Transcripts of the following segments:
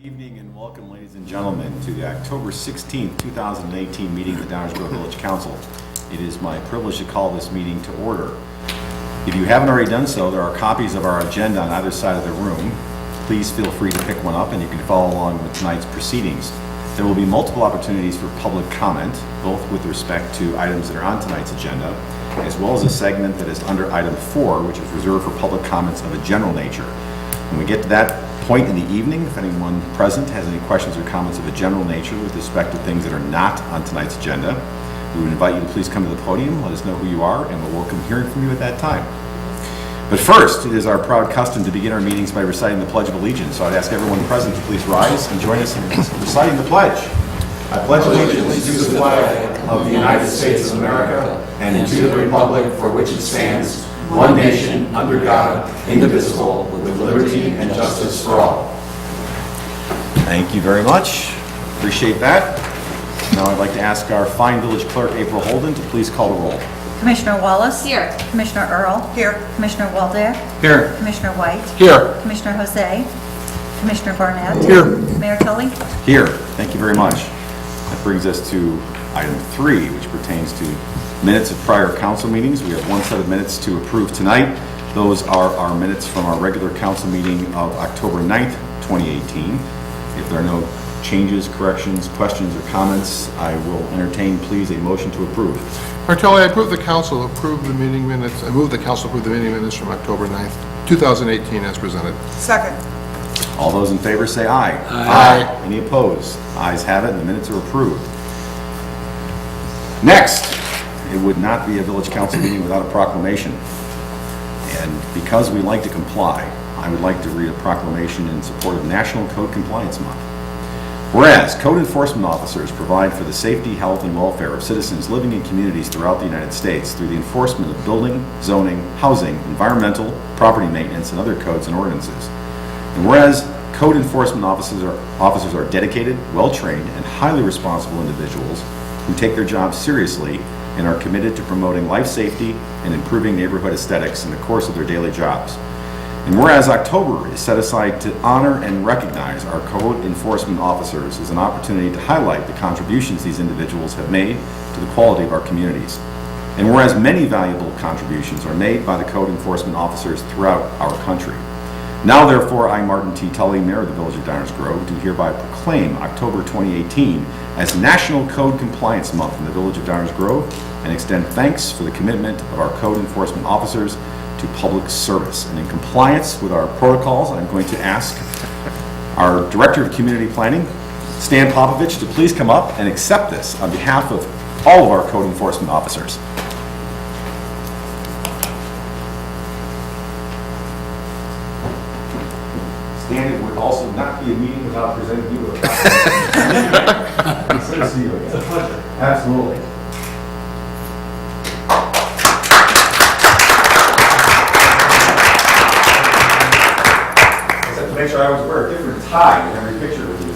Good evening and welcome, ladies and gentlemen, to the October 16th, 2018 meeting of the Downers Grove Village Council. It is my privilege to call this meeting to order. If you haven't already done so, there are copies of our agenda on either side of the room. Please feel free to pick one up and you can follow along with tonight's proceedings. There will be multiple opportunities for public comment, both with respect to items that are on tonight's agenda, as well as a segment that is under item 4, which is reserved for public comments of a general nature. When we get to that point in the evening, if anyone present has any questions or comments of a general nature with respect to things that are not on tonight's agenda, we would invite you to please come to the podium, let us know who you are, and we'll welcome hearing from you at that time. But first, it is our proud custom to begin our meetings by reciting the Pledge of Allegiance. So I'd ask everyone present to please rise and join us in reciting the pledge. I pledge allegiance to the flag of the United States of America and to the republic for which it stands, one nation, under God, indivisible, with liberty and justice for all. Thank you very much. Appreciate that. Now I'd like to ask our fine village clerk, April Holden, to please call the roll. Commissioner Wallace? Here. Commissioner Earl? Here. Commissioner Waldeck? Here. Commissioner White? Here. Commissioner Jose? Commissioner Barnett? Here. Mayor Tully? Here. Thank you very much. That brings us to item 3, which pertains to minutes of prior council meetings. We have one set of minutes to approve tonight. Those are our minutes from our regular council meeting of October 9th, 2018. If there are no changes, corrections, questions, or comments, I will entertain, please, a motion to approve. Martelli, I move the council approve the meeting minutes. I move the council approve the meeting minutes from October 9th, 2018 as presented. Second. All those in favor say aye. Aye. Any opposed? Ayes have it, and the minutes are approved. Next, it would not be a village council meeting without a proclamation. And because we like to comply, I would like to read a proclamation in support of National Code Compliance Month. Whereas code enforcement officers provide for the safety, health, and welfare of citizens living in communities throughout the United States through the enforcement of building, zoning, housing, environmental, property maintenance, and other codes and ordinances. And whereas code enforcement officers are dedicated, well-trained, and highly responsible individuals who take their jobs seriously and are committed to promoting life safety and improving neighborhood aesthetics in the course of their daily jobs. And whereas October is set aside to honor and recognize our code enforcement officers as an opportunity to highlight the contributions these individuals have made to the quality of our communities. And whereas many valuable contributions are made by the code enforcement officers throughout our country. Now therefore, I, Martin T. Tully, Mayor of the Village of Downers Grove, do hereby proclaim October 2018 as National Code Compliance Month in the Village of Downers Grove and extend thanks for the commitment of our code enforcement officers to public service. And in compliance with our protocols, I'm going to ask our Director of Community Planning, Stan Popovich, to please come up and accept this on behalf of all of our code enforcement officers. Stan, it would also not be a meeting without presenting you with a proclamation. It's good to see you again. It's a pleasure. Absolutely. Make sure I always wear a different tie in every picture with you.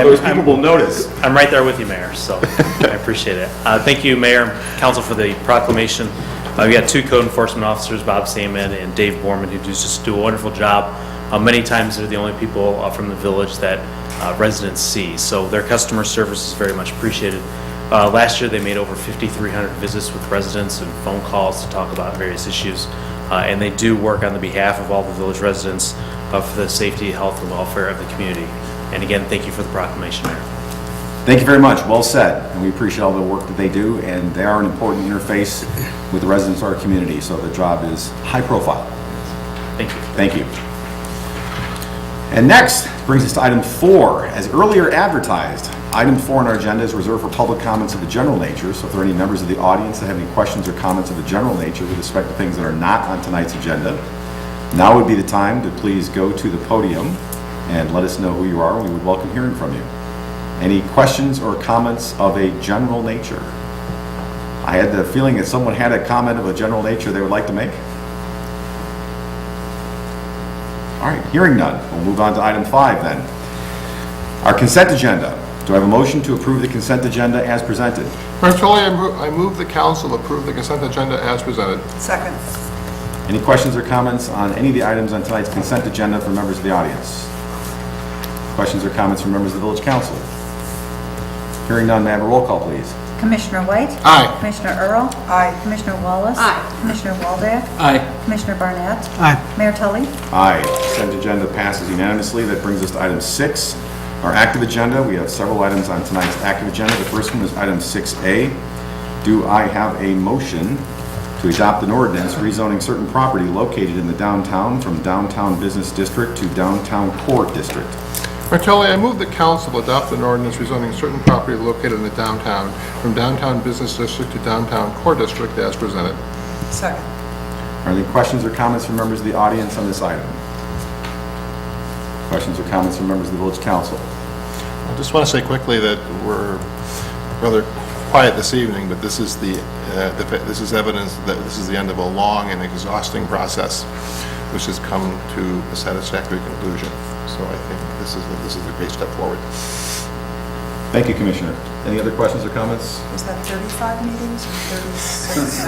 Those people will notice. I'm right there with you, Mayor, so I appreciate it. Thank you, Mayor and Council, for the proclamation. We got 2 code enforcement officers, Bob Saman and Dave Borman, who just do a wonderful job. Many times they're the only people from the village that residents see, so their customer service is very much appreciated. Last year they made over 5,300 visits with residents and phone calls to talk about various issues. And they do work on the behalf of all the village residents for the safety, health, and welfare of the community. And again, thank you for the proclamation, Mayor. Thank you very much. Well said. And we appreciate all the work that they do, and they are an important interface with the residents of our community, so their job is high profile. Thank you. Thank you. And next brings us to item 4. As earlier advertised, item 4 on our agenda is reserved for public comments of a general nature, so if there are any members of the audience that have any questions or comments of a general nature with respect to things that are not on tonight's agenda, now would be the time to please go to the podium and let us know who you are, and we would welcome hearing from you. Any questions or comments of a general nature? I had the feeling that someone had a comment of a general nature they would like to make. All right, hearing none, we'll move on to item 5 then. Our consent agenda. Do I have a motion to approve the consent agenda as presented? Martelli, I move the council approve the consent agenda as presented. Second. Any questions or comments on any of the items on tonight's consent agenda from members of the audience? Questions or comments from members of the village council? Hearing none, may I have a roll call, please? Commissioner White? Aye. Commissioner Earl? Aye. Commissioner Wallace? Aye. Commissioner Waldeck? Aye. Commissioner Barnett? Aye. Mayor Tully? Aye. Consent agenda passes unanimously. That brings us to item 6, our active agenda. We have several items on tonight's active agenda. The first one is item 6A. Do I have a motion to adopt an ordinance rezoning certain property located in the downtown from downtown business district to downtown core district? Martelli, I move the council adopt an ordinance rezoning certain property located in the downtown from downtown business district to downtown core district as presented. Second. Are there any questions or comments from members of the audience on this item? Questions or comments from members of the village council? I just want to say quickly that we're rather quiet this evening, but this is this is evidence that this is the end of a long and exhausting process, which has come to a satisfactory conclusion. So I think this is a great step forward. Thank you, Commissioner. Any other questions or comments? Was that 35 meetings or 36?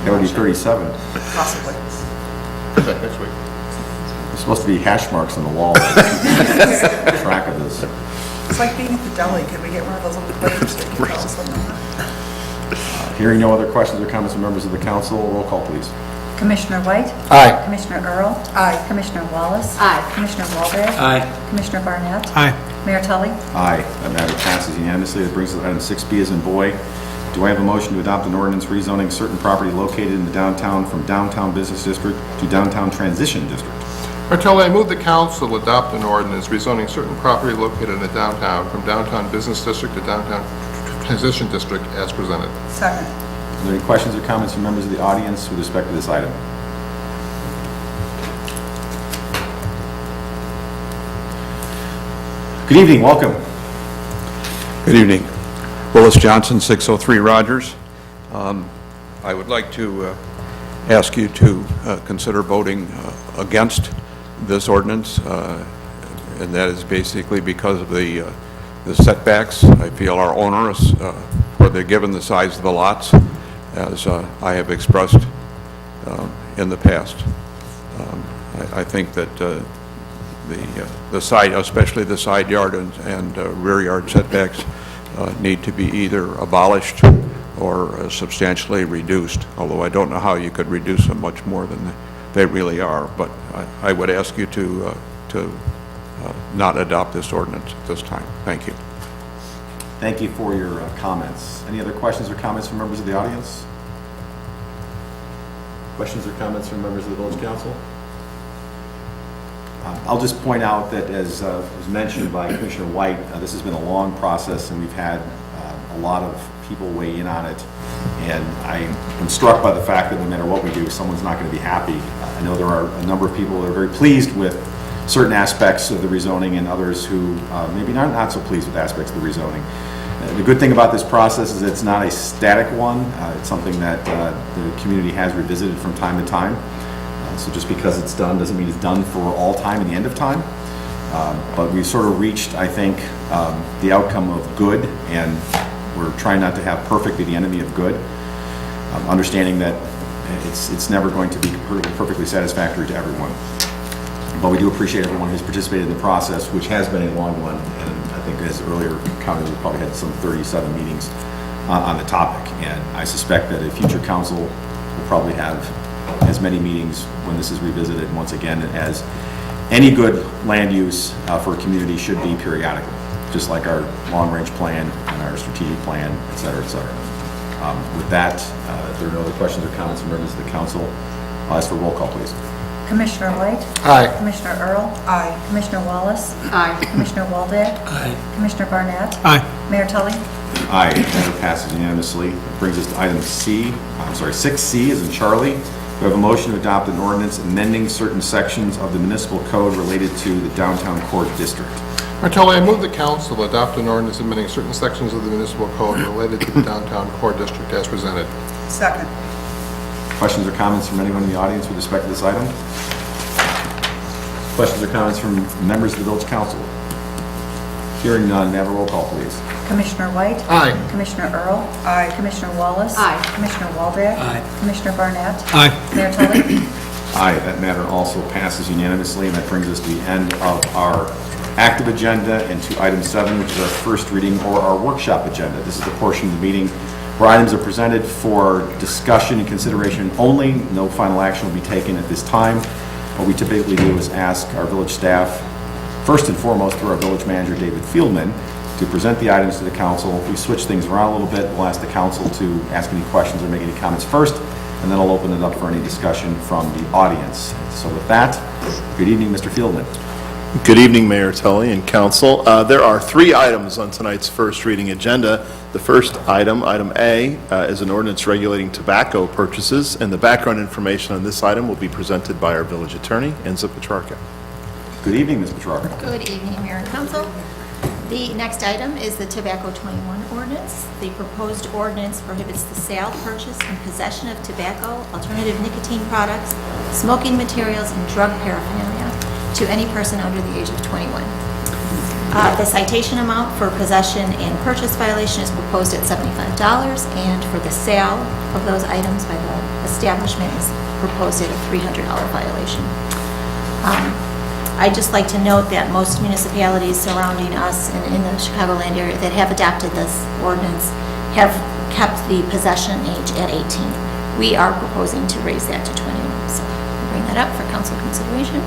That would be 37. Possibly. Next week. There's supposed to be hash marks on the wall. Keep track of this. It's like being at the deli. Could we get one of those little clippers so you can tell us when Hearing no other questions or comments from members of the council, roll call, please. Commissioner White? Aye. Commissioner Earl? Aye. Commissioner Wallace? Aye. Commissioner Waldeck? Aye. Commissioner Barnett? Aye. Mayor Tully? Aye. That matter passes unanimously. That brings us to item 6B as in boy. Do I have a motion to adopt an ordinance rezoning certain property located in the downtown from downtown business district to downtown transition district? Martelli, I move the council adopt an ordinance rezoning certain property located in the downtown from downtown business district to downtown transition district as presented. Second. Are there any questions or comments from members of the audience with respect to this item? Good evening, welcome. Good evening. Willis Johnson, 603 Rogers. I would like to ask you to consider voting against this ordinance, and that is basically because of the setbacks I feel are onerous, where they're given the size of the lots, as I have expressed in the past. I think that the side, especially the side yard and rear yard setbacks, need to be either abolished or substantially reduced, although I don't know how you could reduce them much more than they really are. But I would ask you to not adopt this ordinance at this time. Thank you. Thank you for your comments. Any other questions or comments from members of the audience? Questions or comments from members of the village council? I'll just point out that, as was mentioned by Commissioner White, this has been a long process, and we've had a lot of people weigh in on it. And I am struck by the fact that no matter what we do, someone's not going to be happy. I know there are a number of people that are very pleased with certain aspects of the rezoning, and others who maybe not so pleased with aspects of the rezoning. The good thing about this process is it's not a static one. It's something that the community has revisited from time to time. So just because it's done doesn't mean it's done for all time and the end of time. But we've sort of reached, I think, the outcome of good, and we're trying not to have perfect be the enemy of good. Understanding that it's never going to be perfectly satisfactory to everyone. But we do appreciate everyone who's participated in the process, which has been a long one. And I think, as earlier counted, we probably had some 37 meetings on the topic. And I suspect that a future council will probably have as many meetings when this is revisited once again as any good land use for a community should be periodically, just like our long-range plan and our strategic plan, et cetera, et cetera. With that, if there are no other questions or comments from members of the council, I'll ask for a roll call, please. Commissioner White? Aye. Commissioner Earl? Aye. Commissioner Wallace? Aye. Commissioner Waldeck? Aye. Commissioner Barnett? Aye. Mayor Tully? Aye, matter passes unanimously. That brings us to item 6C as in Charlie. We have a motion to adopt an ordinance amending certain sections of the municipal code related to the downtown core district. Martelli, I move the council adopt an ordinance amending certain sections of the municipal code related to the downtown core district as presented. Second. Questions or comments from anyone in the audience with respect to this item? Questions or comments from members of the village council? Hearing none, may I have a roll call, please? Commissioner White? Aye. Commissioner Earl? Aye. Commissioner Wallace? Aye. Commissioner Waldeck? Aye. Commissioner Barnett? Aye. Mayor Tully? Aye, that matter also passes unanimously, and that brings us to the end of our active agenda and to item 7, which is our first reading or our workshop agenda. This is the portion of the meeting where items are presented for discussion and consideration only. No final action will be taken at this time. What we typically do is ask our village staff, first and foremost through our village manager, David Fieldman, to present the items to the council. If we switch things around a little bit, we'll ask the council to ask any questions or make any comments first, and then I'll open it up for any discussion from the audience. So with that, good evening, Mr. Fieldman. Good evening, Mayor Tully and council. There are 3 items on tonight's first reading agenda. The first item, item A, is an ordinance regulating tobacco purchases, and the background information on this item will be presented by our village attorney, Enza Petrarca. Good evening, Ms. Petrarca. Good evening, Mayor and Council. The next item is the Tobacco 21 ordinance. The proposed ordinance prohibits the sale, purchase, and possession of tobacco, alternative nicotine products, smoking materials, and drug paraphernalia to any person under the age of 21. The citation amount for possession and purchase violation is proposed at $75, and for the sale of those items by the establishment is proposed at a $300 violation. I'd just like to note that most municipalities surrounding us and in the Chicagoland area that have adopted this ordinance have kept the possession age at 18. We are proposing to raise that to 21, so I'll bring that up for council consideration.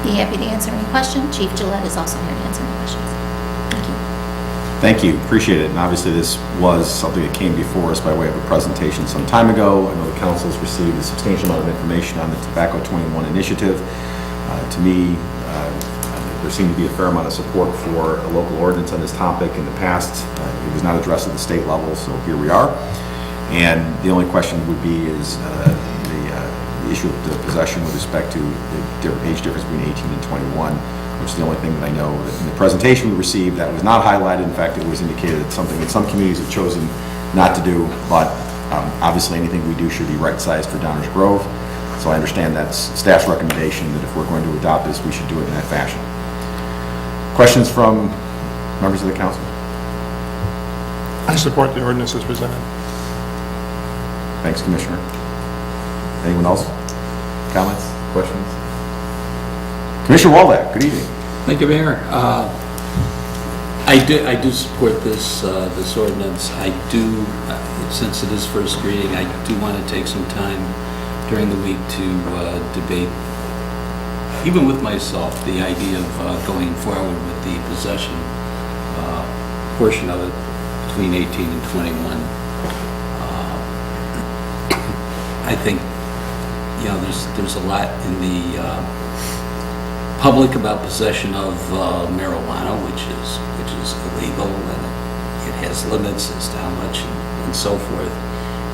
Be happy to answer any questions. Chief Gillette is also here to answer any questions. Thank you. Thank you, appreciate it. And obviously, this was something that came before us by way of a presentation some time ago. I know the council's received a substantial amount of information on the Tobacco 21 initiative. To me, there seemed to be a fair amount of support for a local ordinance on this topic in the past. It was not addressed at the state level, so here we are. And the only question would be is the issue of the possession with respect to the age difference between 18 and 21, which is the only thing that I know that in the presentation we received that was not highlighted. In fact, it was indicated it's something that some communities have chosen not to do, but obviously anything we do should be right-sized for Downers Grove. So I understand that's staff's recommendation that if we're going to adopt this, we should do it in that fashion. Questions from members of the council? I support the ordinance as presented. Thanks, Commissioner. Anyone else? Comments? Questions? Commissioner Waldeck, good evening. Thank you, Mayor. I do support this ordinance. I do, since it is first reading, I do want to take some time during the week to debate, even with myself, the idea of going forward with the possession portion of it between 18 and 21. I think, you know, there's a lot in the public about possession of marijuana, which is illegal, and it has limits as to how much and so forth.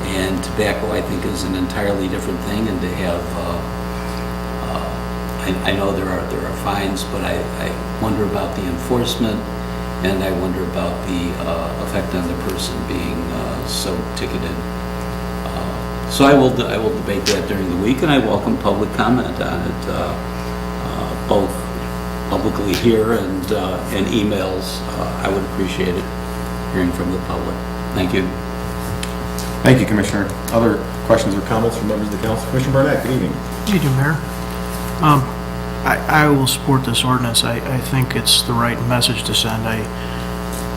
And tobacco, I think, is an entirely different thing, and to have, I know there are fines, but I wonder about the enforcement, and I wonder about the effect on the person being so ticketed. So I will debate that during the week, and I welcome public comment on it, both publicly here and emails. I would appreciate it, hearing from the public. Thank you. Thank you, Commissioner. Other questions or comments from members of the council? Commissioner Barnett, good evening. You do, Mayor. I will support this ordinance. I think it's the right message to send. I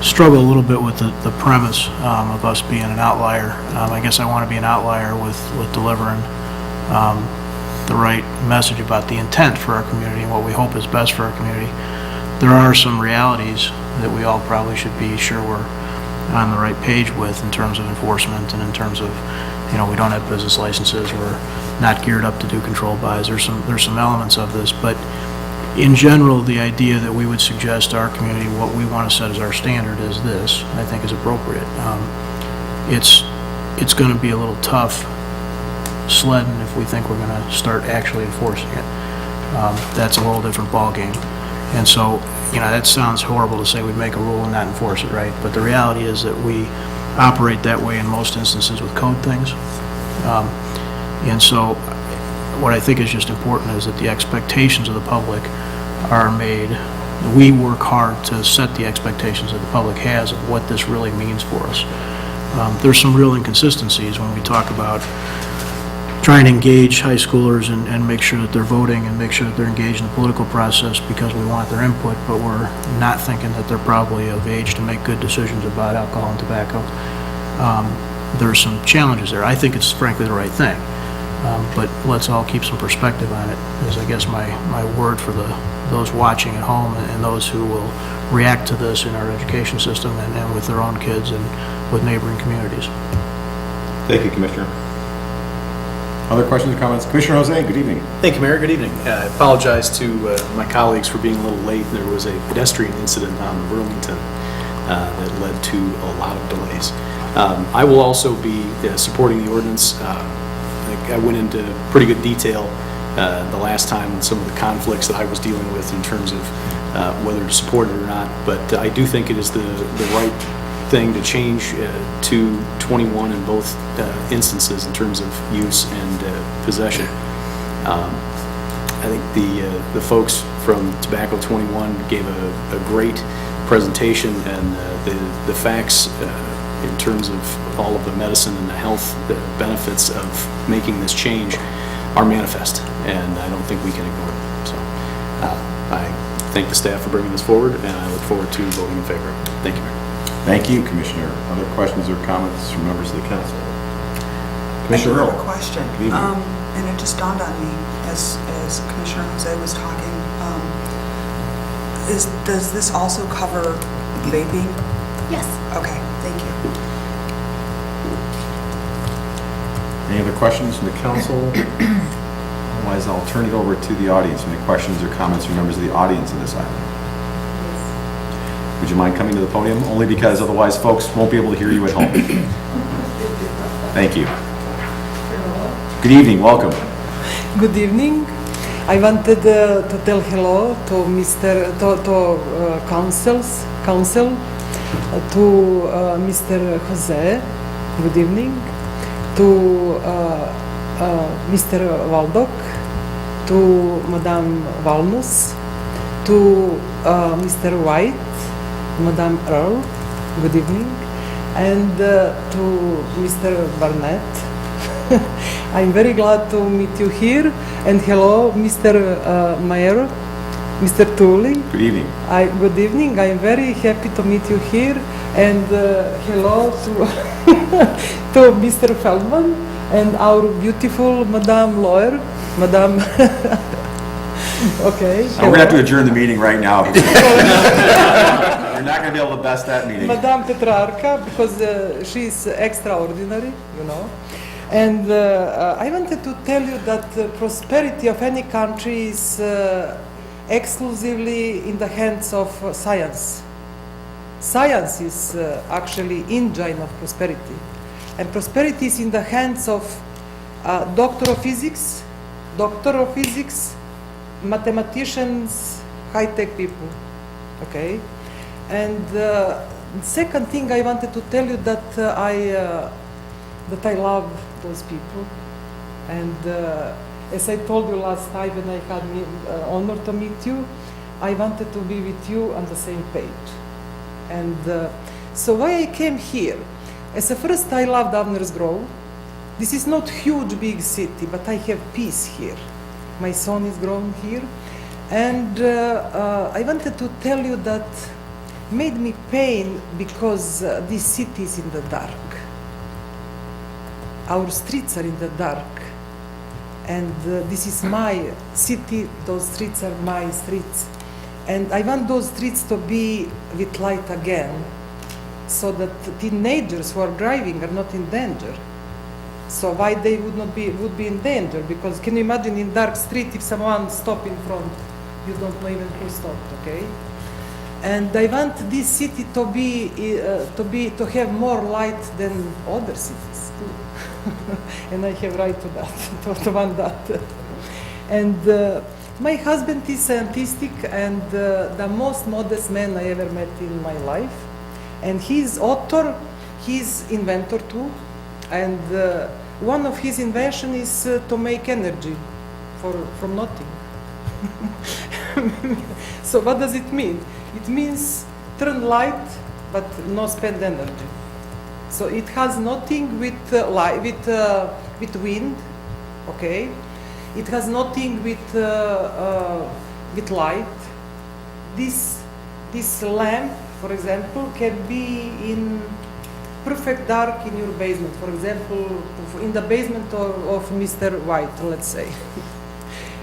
struggle a little bit with the premise of us being an outlier. I guess I want to be an outlier with delivering the right message about the intent for our community and what we hope is best for our community. There are some realities that we all probably should be sure we're on the right page with in terms of enforcement and in terms of, you know, we don't have business licenses, we're not geared up to do controlled buys. There's some elements of this, but in general, the idea that we would suggest to our community what we want to set as our standard is this, I think is appropriate. It's going to be a little tough sledding if we think we're going to start actually enforcing it. That's a whole different ballgame. And so, you know, that sounds horrible to say we'd make a rule and not enforce it, right? But the reality is that we operate that way in most instances with code things. And so what I think is just important is that the expectations of the public are made we work hard to set the expectations that the public has of what this really means for us. There's some real inconsistencies when we talk about trying to engage high schoolers and make sure that they're voting and make sure that they're engaged in the political process because we want their input, but we're not thinking that they're probably of age to make good decisions about alcohol and tobacco. There's some challenges there. I think it's frankly the right thing, but let's all keep some perspective on it, is I guess my word for those watching at home and those who will react to this in our education system and with their own kids and with neighboring communities. Thank you, Commissioner. Other questions or comments? Commissioner Jose, good evening. Thank you, Mayor. Good evening. I apologize to my colleagues for being a little late. There was a pedestrian incident on Burlington that led to a lot of delays. I will also be supporting the ordinance. I went into pretty good detail the last time on some of the conflicts that I was dealing with in terms of whether to support it or not, but I do think it is the right thing to change to 21 in both instances in terms of use and possession. I think the folks from Tobacco 21 gave a great presentation, and the facts in terms of all of the medicine and the health benefits of making this change are manifest, and I don't think we can ignore them. So I thank the staff for bringing this forward, and I look forward to voting in favor of it. Thank you, Mayor. Thank you, Commissioner. Other questions or comments from members of the council? I Commissioner do have Earl. a question. Good evening. And it just dawned on me as Commissioner Jose was talking. Does this also cover vaping? Yes. Okay, thank you. Any other questions from the council? Otherwise, I'll turn it over to the audience. Any questions or comments from members of the audience on this item? Would you mind coming to the podium? Only because otherwise folks won't be able to hear you at home. Thank you. Good evening, welcome. Good evening. I wanted to tell hello to council, to Mr. Jose. Good evening. To Mr. Waldock, to Madame Walnus, to Mr. White, Madame Earl, good evening, and to Mr. Barnett. I'm very glad to meet you here, and hello, Mr. Mayor, Mr. Tully. Good evening. Good evening. I'm very happy to meet you here, and hello to to Mr. Feldman and our beautiful Madame Lawyer, Madame. Okay. We're going to have to adjourn the meeting right now. You're not going to be able to best that meeting. Madame Petrarca, because she's extraordinary, you know. And I wanted to tell you that prosperity of any country is exclusively in the hands of science. Science is actually engine of prosperity. And prosperity is in the hands of doctor of physics, mathematicians, high-tech people, okay? And second thing I wanted to tell you that I love those people. And as I told you last time when I had the honor to meet you, I wanted to be with you on the same page. And so why I came here? As a first, I loved Abner's Grove. This is not huge, big city, but I have peace here. My son is grown here. And I wanted to tell you that made me pain because this city is in the dark. Our streets are in the dark. And this is my city, those streets are my streets. And I want those streets to be with light again, so that teenagers who are driving are not in danger. So why they would be in danger? Because can you imagine in dark street if someone stop in front, you don't know even who stopped, okay? And I want this city to have more light than other cities too. And I have right to that, to want that. And my husband is scientific and the most modest man I ever met in my life. And he's author, he's inventor too. And one of his inventions is to make energy from nothing. So what does it mean? It means turn light, but no spend energy. So it has nothing with light, with wind, okay? It has nothing with light. This lamp, for example, can be in perfect dark in your basement. For example, in the basement of Mr. White, let's say.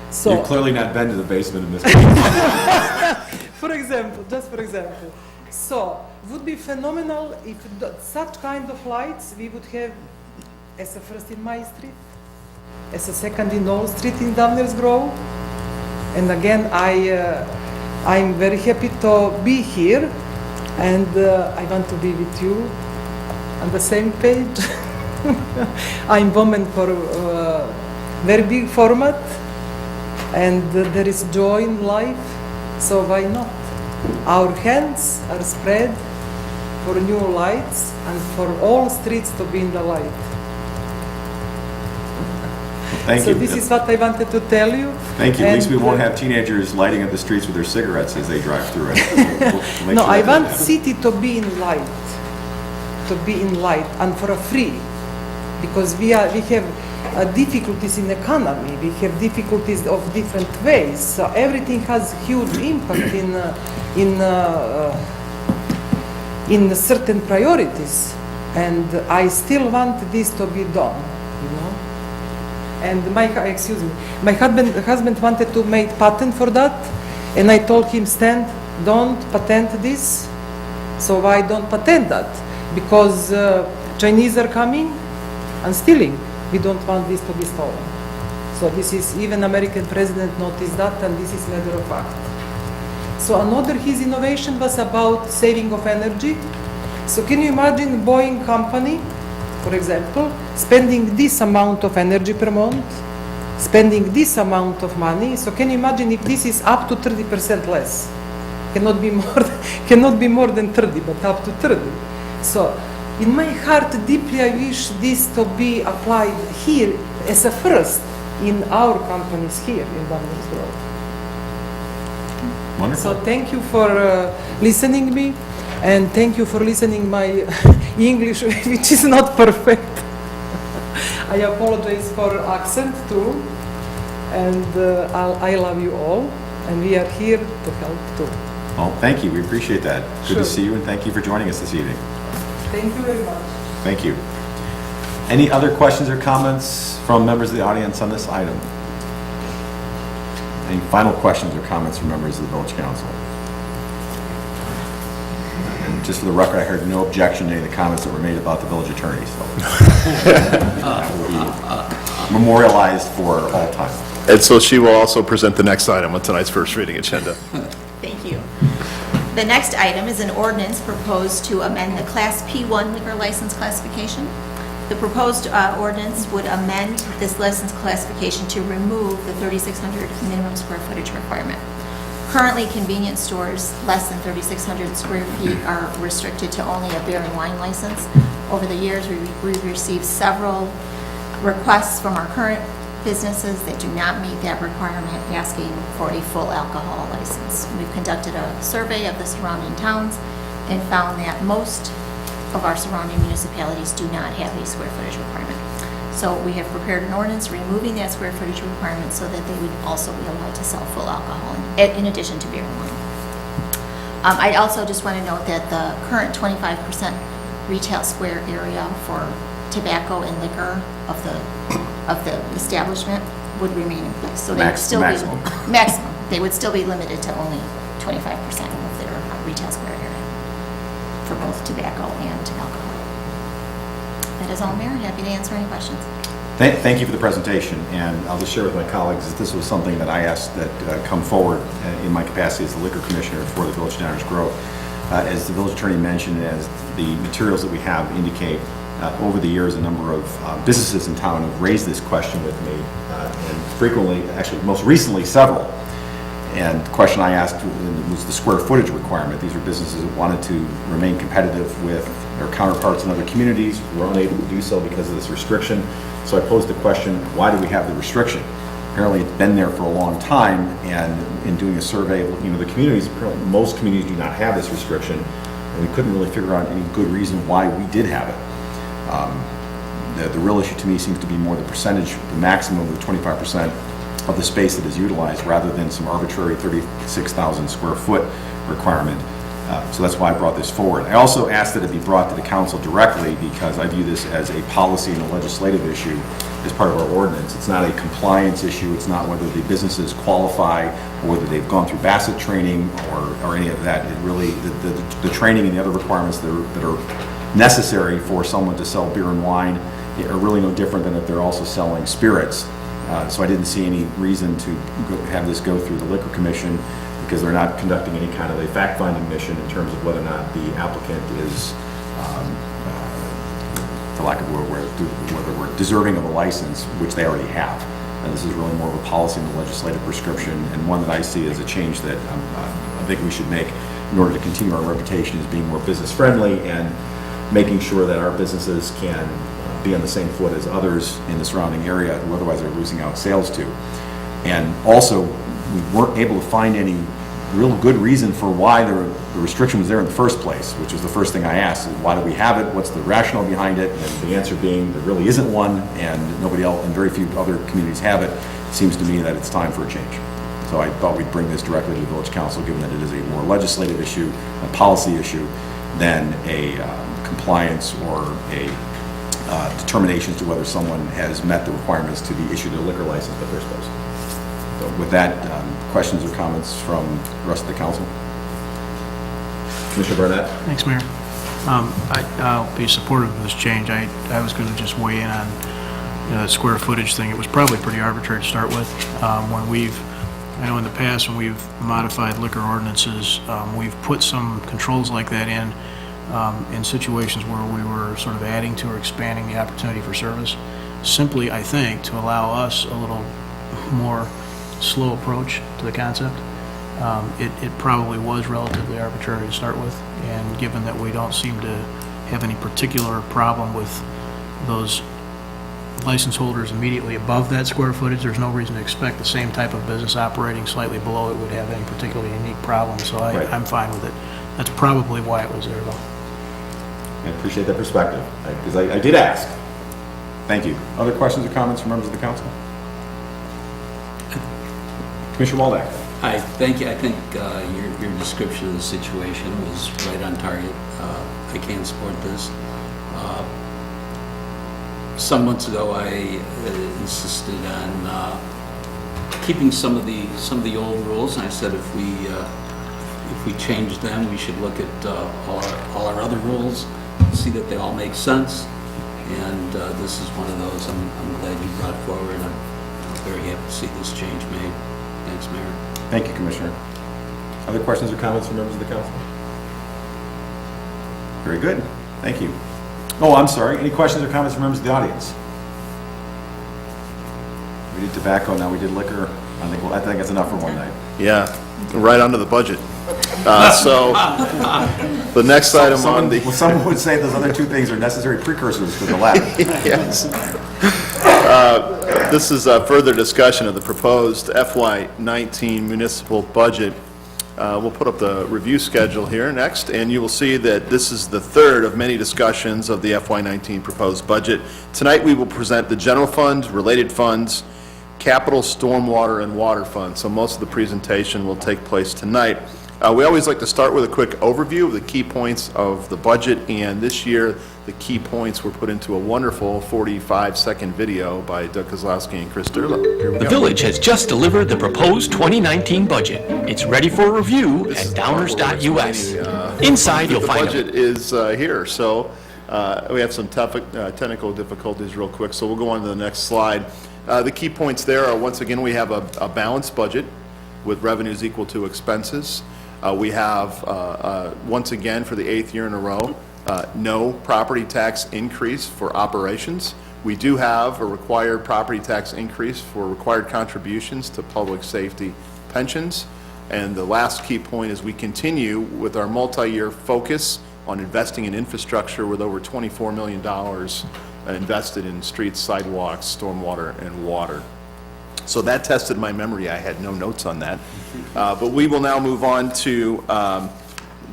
So, You've clearly not been to the basement of Mr. for example, just for example. So, would be phenomenal if such kind of lights we would have as a first in my street, as a second in Old Street in Downers Grove. And again, I'm very happy to be here, and I want to be with you on the same page. I'm woman for very big format, and there is joy in life, so why not? Our hands are spread for new lights and for all streets to be in the light. Thank So you. this is what I wanted to tell you. Thank you. At least we And, won't have teenagers lighting up the streets with their cigarettes as they drive through it. We'll make No, sure I that want doesn't happen. city to be in light, and for a free, because we have difficulties in economy. We have difficulties of different ways. So everything has huge impact in certain priorities, and I still want this to be done. You know. And my husband wanted to make patent for that, and I told him, Stan, don't patent this. So why don't patent that? Because Chinese are coming and stealing. We don't want this to be stolen. So this is, even American president noticed that, and this is matter of fact. So another his innovation was about saving of energy. So can you imagine Boeing company, for example, spending this amount of energy per month, spending this amount of money? So can you imagine if this is up to 30% less? Cannot be more than 30, but up to 30. So in my heart, deeply I wish this to be applied here as a first in our companies here in Downers Grove. Wonderful. So thank you for listening me, and thank you for listening my English, which is not perfect. I apologize for accent too, and I love you all, and we are here to help too. Well, thank you. We appreciate that. Good to Sure. see you, and thank you for joining us this evening. Thank you very much. Thank you. Any other questions or comments from members of the audience on this item? Any final questions or comments from members of the village council? And just for the record, I heard no objection to any of the comments that were made about the village attorney, so that will be memorialized for all time. And so she will also present the next item on tonight's first reading agenda. Thank you. The next item is an ordinance proposed to amend the Class P1 liquor license classification. The proposed ordinance would amend this license classification to remove the 3,600 minimum square footage requirement. Currently, convenience stores less than 3,600 square feet are restricted to only a beer and wine license. Over the years, we've received several requests from our current businesses that do not meet that requirement, asking for a full alcohol license. We've conducted a survey of the surrounding towns and found that most of our surrounding municipalities do not have a square footage requirement. So we have prepared an ordinance removing that square footage requirement so that they would also be allowed to sell full alcohol in addition to beer and wine. I also just want to note that the current 25% retail square area for tobacco and liquor of the establishment would remain in place. So they would still Maximum. be maximum. They would still be limited to only 25% of their retail square area for both tobacco and alcohol. That is all, Mayor. Happy to answer any questions. Thank you for the presentation, and I'll just share with my colleagues that this was something that I asked that come forward in my capacity as the liquor commissioner for the Village of Downers Grove. As the village attorney mentioned, as the materials that we have indicate, over the years, a number of businesses in town have raised this question with me, and frequently, actually most recently, several. And the question I asked was the square footage requirement. These are businesses that wanted to remain competitive with their counterparts in other communities, were unable to do so because of this restriction. So I posed the question, why do we have the restriction? apparently it's been there for a long time, and in doing a survey, looking into the communities, apparently most communities do not have this restriction, and we couldn't really figure out any good reason why we did have it. The real issue to me seems to be more the percentage, the maximum of the 25% of the space that is utilized, rather than some arbitrary 36,000 square foot requirement. So that's why I brought this forward. I also asked that it be brought to the council directly, because I view this as a policy and a legislative issue as part of our ordinance. It's not a compliance issue. It's not whether the businesses qualify or whether they've gone through Bassett training or any of that. It really, the training and the other requirements that are necessary for someone to sell beer and wine are really no different than if they're also selling spirits. So I didn't see any reason to have this go through the Liquor Commission, because they're not conducting any kind of a fact-finding mission in terms of whether or not the applicant is, for lack of a word, whether we're deserving of a license, which they already have. And this is really more of a policy and a legislative prescription, and one that I see as a change that I think we should make in order to continue our reputation as being more business-friendly and making sure that our businesses can be on the same foot as others in the surrounding area who otherwise are losing out sales to. And also, we weren't able to find any real good reason for why the restriction was there in the first place, which was the first thing I asked, is why do we have it? What's the rationale behind it? And the answer being there really isn't one, and nobody else, and very few other communities have it. It seems to me that it's time for a change. So I thought we'd bring this directly to the Village Council, given that it is a more legislative issue, a policy issue, than a compliance or a determination as to whether someone has met the requirements to be issued a liquor license in the first place. So with that, questions or comments from the rest of the council? Commissioner Barnett? Thanks, Mayor. I'll be supportive of this change. I was going to just weigh in on that square footage thing. It was probably pretty arbitrary to start with. I know in the past when we've modified liquor ordinances, we've put some controls like that in situations where we were sort of adding to or expanding the opportunity for service, simply, I think, to allow us a little more slow approach to the concept. It probably was relatively arbitrary to start with, and given that we don't seem to have any particular problem with those license holders immediately above that square footage, there's no reason to expect the same type of business operating slightly below it would have any particularly unique problem, so Right. I'm fine with it. That's probably why it was there, though. I appreciate that perspective, because I did ask. Thank you. Other questions or comments from members of the council? Commissioner Waldeck? Hi, thank you. I think your description of the situation was right on target. I can support this. Some months ago, I insisted on keeping some of the old rules, and I said if we change them, we should look at all our other rules, see that they all make sense. And this is one of those. I'm glad you brought forward, and I'm very happy to see this change made. Thanks, Mayor. Thank you, Commissioner. Other questions or comments from members of the council? Very good. Thank you. Oh, I'm sorry. Any questions or comments from members of the audience? We did tobacco, now we did liquor. I think that's enough for one night. Yeah, right onto the budget. So, the next item on the... Someone would say those other two things are necessary precursors to the latter. Yes. This is a further discussion of the proposed FY19 municipal budget. We'll put up the review schedule here next, and you will see that this is the third of many discussions of the FY19 proposed budget. Tonight, we will present the general fund, related funds, capital, stormwater, and water funds. So most of the presentation will take place tonight. We always like to start with a quick overview of the key points of the budget, and this year the key points were put into a wonderful 45-second video by Doug Kozlowski and Chris Durlow. Here we The go. village has just delivered the proposed 2019 budget. It's ready for review at downers.us. Inside, you'll find The budget is here, so we have some technical difficulties real quick, so we'll go on to the next slide. The key points there are, once again, we have a balanced budget with revenues equal to expenses. We have, once again, for the 8th year in a row, no property tax increase for operations. We do have a required property tax increase for required contributions to public safety pensions. And the last key point is we continue with our multi-year focus on investing in infrastructure with over $24 million invested in streets, sidewalks, stormwater, and water. So that tested my memory. I had no notes on that. But we will now move on to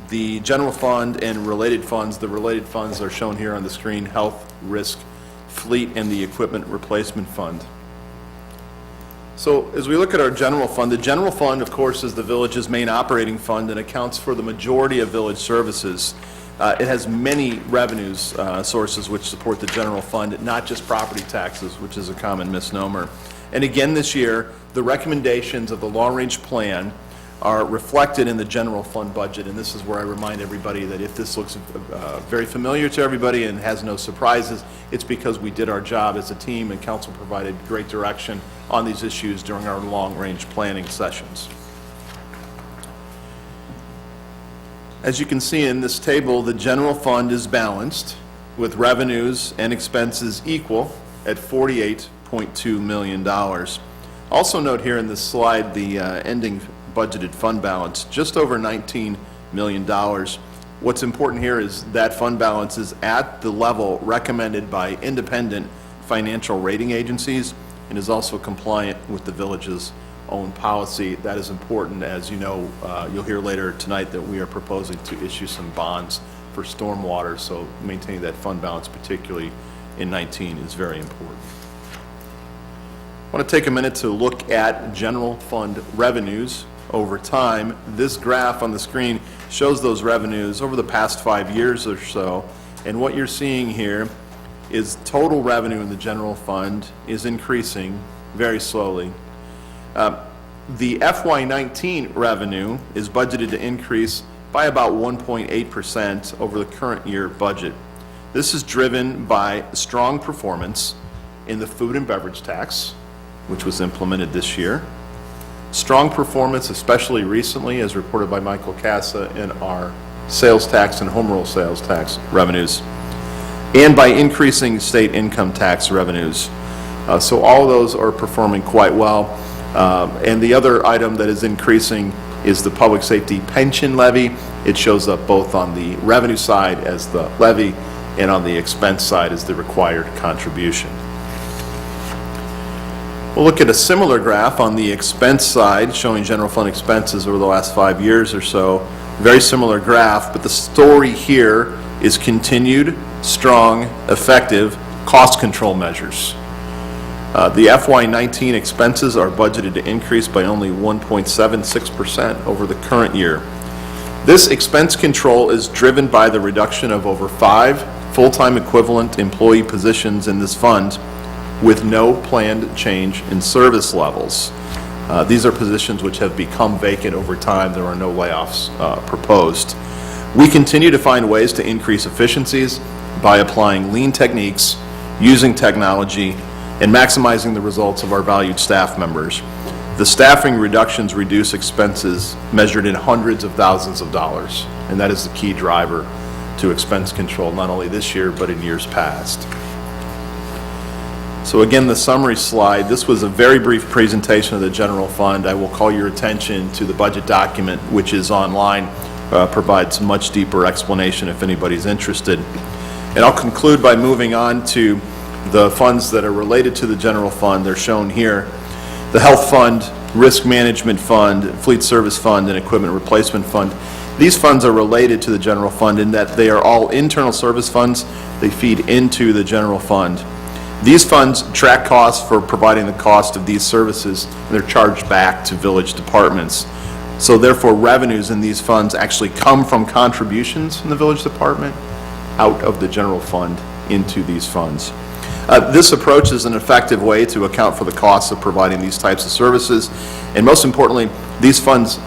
the general fund and related funds. The related funds are shown here on the screen: health, risk, fleet, and the equipment replacement fund. So as we look at our general fund, the general fund, of course, is the village's main operating fund and accounts for the majority of village services. It has many revenues sources which support the general fund, not just property taxes, which is a common misnomer. And again this year, the recommendations of the long-range plan are reflected in the general fund budget, and this is where I remind everybody that if this looks very familiar to everybody and has no surprises, it's because we did our job as a team and council provided great direction on these issues during our long-range planning sessions. As you can see in this table, the general fund is balanced with revenues and expenses equal at $48.2 million. Also note here in this slide the ending budgeted fund balance, just over $19 million. What's important here is that fund balance is at the level recommended by independent financial rating agencies and is also compliant with the village's own policy. That is important. As you know, you'll hear later tonight that we are proposing to issue some bonds for stormwater, so maintaining that fund balance, particularly in 19, is very important. I want to take a minute to look at general fund revenues over time. This graph on the screen shows those revenues over the past 5 years or so, and what you're seeing here is total revenue in the general fund is increasing very slowly. The FY19 revenue is budgeted to increase by about 1.8% over the current year budget. This is driven by strong performance in the food and beverage tax, which was implemented this year. Strong performance, especially recently, as reported by Michael Casa, in our sales tax and home rule sales tax revenues, and by increasing state income tax revenues. So all of those are performing quite well. And the other item that is increasing is the public safety pension levy. It shows up both on the revenue side as the levy and on the expense side as the required contribution. We'll look at a similar graph on the expense side, showing general fund expenses over the last 5 years or so. Very similar graph, but the story here is continued, strong, effective cost control measures. The FY19 expenses are budgeted to increase by only 1.76% over the current year. This expense control is driven by the reduction of over 5 full-time equivalent employee positions in this fund with no planned change in service levels. These are positions which have become vacant over time. There are no layoffs proposed. We continue to find ways to increase efficiencies by applying lean techniques, using technology, and maximizing the results of our valued staff members. The staffing reductions reduce expenses measured in hundreds of thousands of dollars, and that is the key driver to expense control, not only this year, but in years past. So again, the summary slide, this was a very brief presentation of the general fund. I will call your attention to the budget document, which is online, provides much deeper explanation if anybody's interested. And I'll conclude by moving on to the funds that are related to the general fund. They're shown here. The health fund, risk management fund, fleet service fund, and equipment replacement fund. These funds are related to the general fund in that they are all internal service funds. They feed into the general fund. These funds track costs for providing the cost of these services, and they're charged back to village departments. So therefore, revenues in these funds actually come from contributions in the village department out of the general fund into these funds. This approach is an effective way to account for the costs of providing these types of services, and most importantly, these funds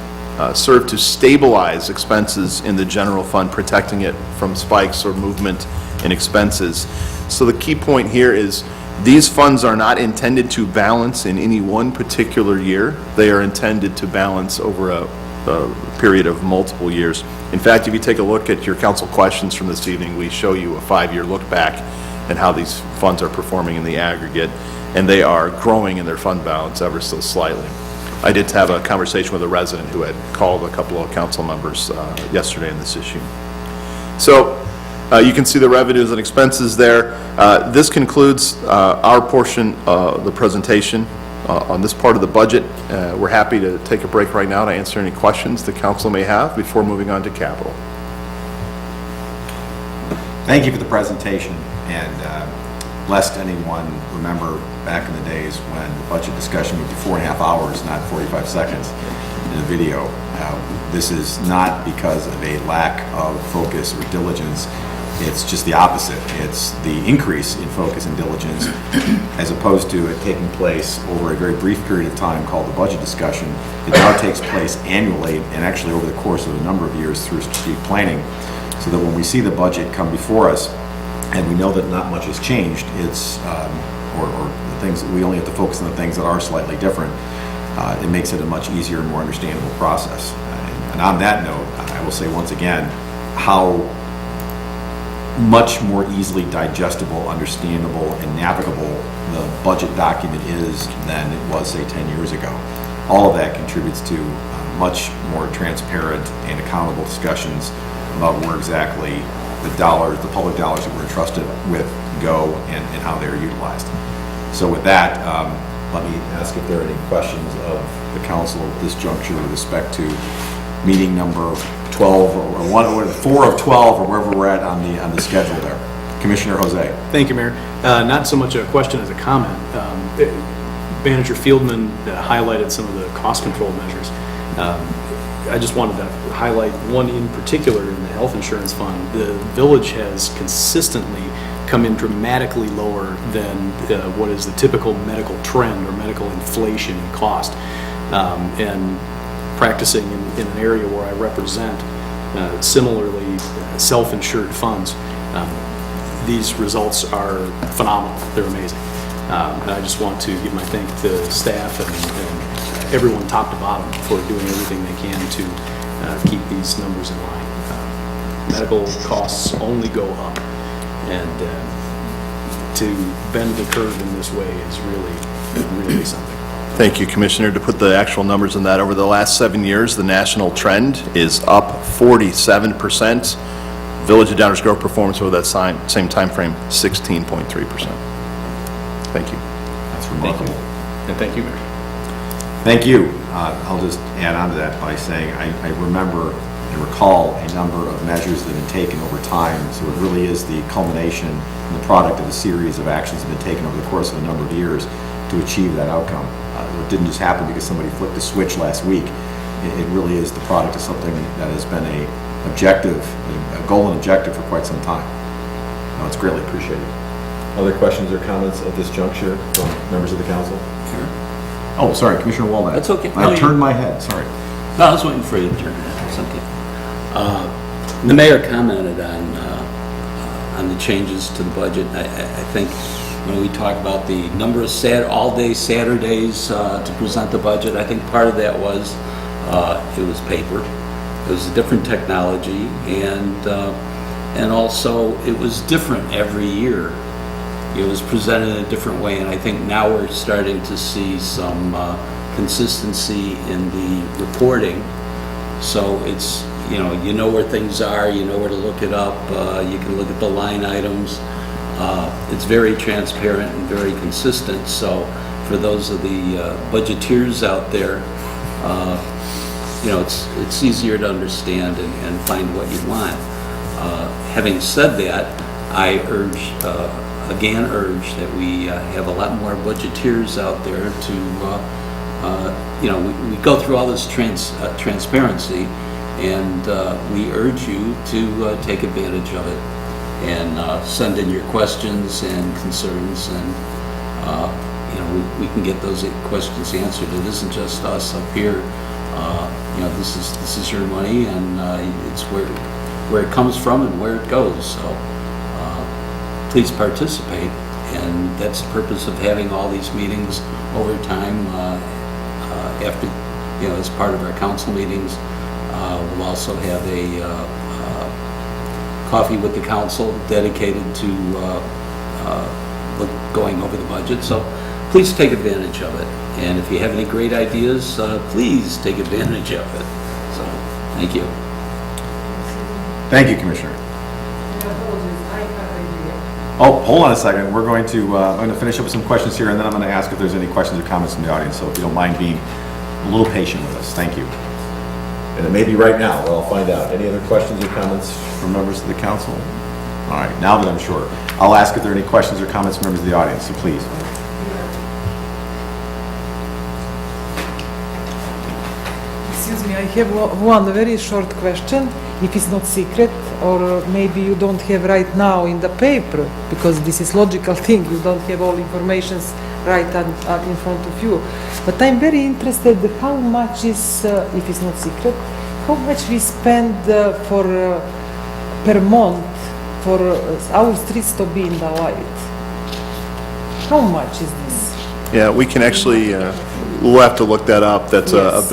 serve to stabilize expenses in the general fund, protecting it from spikes or movement in expenses. So the key point here is these funds are not intended to balance in any one particular year. They are intended to balance over a period of multiple years. In fact, if you take a look at your council questions from this evening, we show you a 5-year look back and how these funds are performing in the aggregate, and they are growing in their fund balance ever so slightly. I did have a conversation with a resident who had called a couple of council members yesterday on this issue. So you can see the revenues and expenses there. This concludes our portion of the presentation. on this part of the budget. We're happy to take a break right now to answer any questions the council may have before moving on to capital. Thank you for the presentation, and lest anyone remember back in the days when the budget discussion would be 4.5 hours, not 45 seconds in a video. This is not because of a lack of focus or diligence. It's just the opposite. It's the increase in focus and diligence as opposed to it taking place over a very brief period of time called the budget discussion. It now takes place annually and actually over the course of a number of years through strategic planning, so that when we see the budget come before us and we know that not much has changed, it's or the things, we only have to focus on the things that are slightly different. It makes it a much easier and more understandable process. And on that note, I will say once again how much more easily digestible, understandable, and navigable the budget document is than it was, say, 10 years ago. All of that contributes to much more transparent and accountable discussions about where exactly the dollars, the public dollars that we're entrusted with go and how they're utilized. So with that, let me ask if there are any questions of the council at this juncture with respect to meeting number 12 or 1 or 4 of 12 or wherever we're at on the schedule there. Commissioner Jose. Thank you, Mayor. Not so much a question as a comment. Manager Fieldman highlighted some of the cost control measures. I just wanted to highlight one in particular in the health insurance fund. The village has consistently come in dramatically lower than what is the typical medical trend or medical inflation in cost. And practicing in an area where I represent similarly self-insured funds, these results are phenomenal. They're amazing. And I just want to give my thanks to staff and everyone top to bottom for doing everything they can to keep these numbers in line. Medical costs only go up, and to bend the curve in this way is really something. Thank you, Commissioner. To put the actual numbers on that, over the last 7 years, the national trend is up 47%. Village of Downers Grove performance over that same time frame, 16.3%. Thank you. That's remarkable. And thank you, Mayor. Thank you. I'll just add on to that by saying I remember and recall a number of measures that have been taken over time, so it really is the culmination and the product of a series of actions that have been taken over the course of a number of years to achieve that outcome. It didn't just happen because somebody flipped a switch last week. It really is the product of something that has been a goal and objective for quite some time. No, it's greatly appreciated. Other questions or comments at this juncture from members of the council? Sure. Oh, sorry, Commissioner Walnut. That's okay. I turned my head, sorry. No, I was waiting for you to turn it. It's okay. The mayor commented on the changes to the budget. I think when we talk about the number of all-day Saturdays to present the budget, I think part of that was it was paper. It was a different technology, and also it was different every year. It was presented in a different way, and I think now we're starting to see some consistency in the reporting. So it's, you know where things are, you know where to look it up, you can look at the line items. It's very transparent and very consistent, so for those of the budgeteers out there, it's easier to understand and find what you want. Having said that, I again urge that we have a lot more budgeteers out there to, we go through all this transparency, and we urge you to take advantage of it and send in your questions and concerns, and we can get those questions answered. It isn't just us up here. This is your money, and it's where it comes from and where it goes. So please participate, and that's the purpose of having all these meetings over time. After, as part of our council meetings, we'll also have a coffee with the council dedicated to going over the budget. So please take advantage of it. And if you have any great ideas, please take advantage of it. So, thank you. Thank you, Commissioner. Oh, hold on a second. We're going to, I'm going to finish up with some questions here, and then I'm going to ask if there's any questions or comments from the audience. So if you don't mind being a little patient with us. Thank you. And it may be right now, but I'll find out. Any other questions or comments from members of the council? All right, now that I'm sure, I'll ask if there are any questions or comments from members of the audience, so please. Excuse me, I have one very short question, if it's not secret, or maybe you don't have right now in the paper, because this is logical thing, you don't have all informations right in front of you. But I'm very interested how much is, if it's not secret, how much we spend per month for our streets to be in the light. How much is this? Yeah, we can actually, we'll have to look that up. That's a Yes.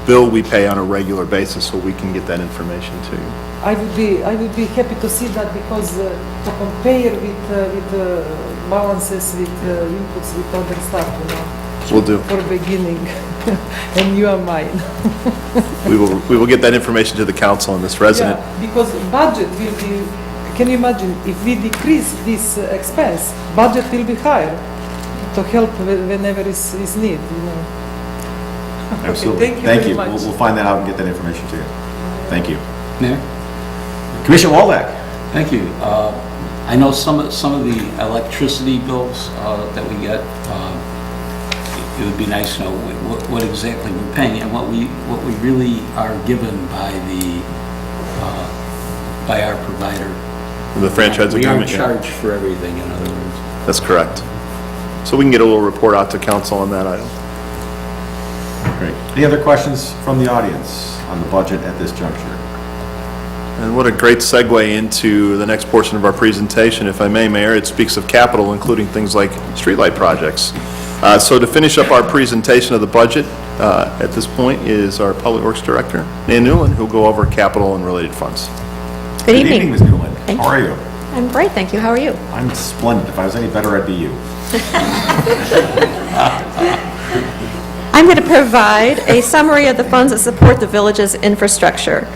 bill we pay on a regular basis, so we can get that information to you. I would be happy to see that, because to compare with balances, with inputs, with other stuff, you know. Will do. For beginning, and you are mine. We will get that information to the council and this resident. Yeah, because budget will be, can you imagine, if we decrease this expense, budget will be higher to help whenever is need, you know. Absolutely. Okay, thank you very much. We'll find that out and get that information to you. Thank you. Mayor? Commissioner Waldeck. Thank you. I know some of the electricity bills that we get, it would be nice to know what exactly we're paying and what we really are given by our provider. The franchise We agreement. aren't yeah. charged for everything, in other words. That's correct. So we can get a little report out to council on that item. Great. Any other questions from the audience on the budget at this juncture? And what a great segue into the next portion of our presentation, if I may, Mayor. It speaks of capital, including things like streetlight projects. So to finish up our presentation of the budget, at this point is our Public Works Director, Nan Newland, who'll go over capital and related funds. Good evening. Ms. Newland. Thank How are you? I'm great, thank you. How are you? I'm splendid. If I was any better, I'd be you. I'm going to provide a summary of the funds that support the village's infrastructure.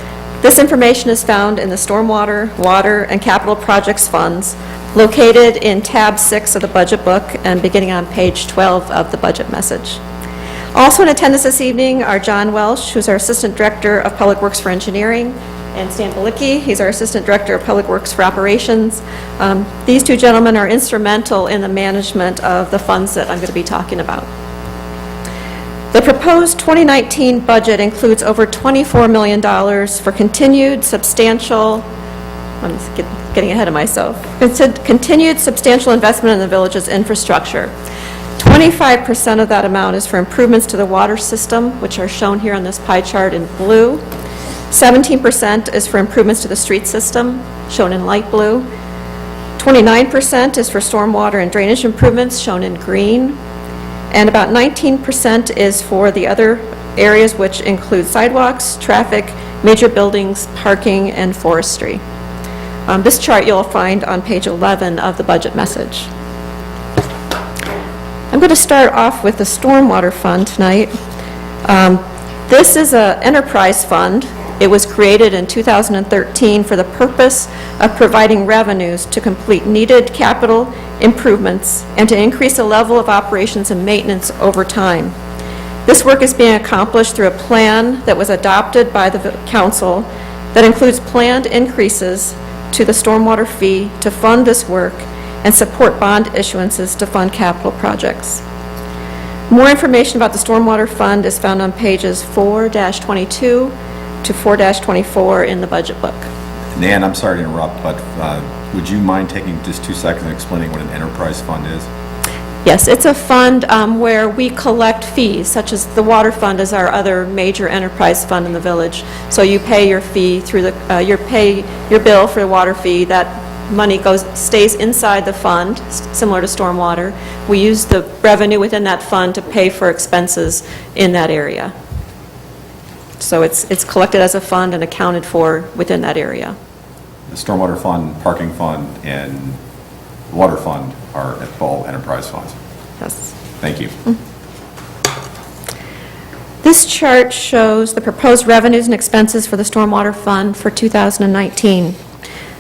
This information is found in the Stormwater, Water, and Capital Projects funds, located in tab 6 of the budget book and beginning on page 12 of the budget message. Also in attendance this evening are John Welsh, who's our Assistant Director of Public Works for Engineering, and Stan Balicki, he's our Assistant Director of Public Works for Operations. These two gentlemen are instrumental in the management of the funds that I'm going to be talking about. The proposed 2019 budget includes over $24 million for continued substantial, I'm getting ahead of myself, continued substantial investment in the village's infrastructure. 25% of that amount is for improvements to the water system, which are shown here on this pie chart in blue. 17% is for improvements to the street system, shown in light blue. 29% is for stormwater and drainage improvements, shown in green. And about 19% is for the other areas, which include sidewalks, traffic, major buildings, parking, and forestry. This chart you'll find on page 11 of the budget message. I'm going to start off with the Stormwater Fund tonight. This is an enterprise fund. It was created in 2013 for the purpose of providing revenues to complete needed capital improvements and to increase the level of operations and maintenance over time. This work is being accomplished through a plan that was adopted by the council that includes planned increases to the stormwater fee to fund this work and support bond issuances to fund capital projects. More information about the Stormwater Fund is found on pages 4-22 to 4-24 in the budget book. Nan, I'm sorry to interrupt, but would you mind taking just 2 seconds and explaining what an enterprise fund is? Yes, it's a fund where we collect fees, such as the water fund is our other major enterprise fund in the village. So you pay your fee through the, your bill for the water fee. That money stays inside the fund, similar to stormwater. We use the revenue within that fund to pay for expenses in that area. So it's collected as a fund and accounted for within that area. The stormwater fund, parking fund, and water fund are all enterprise funds. Yes. Thank you. This chart shows the proposed revenues and expenses for the Stormwater Fund for 2019.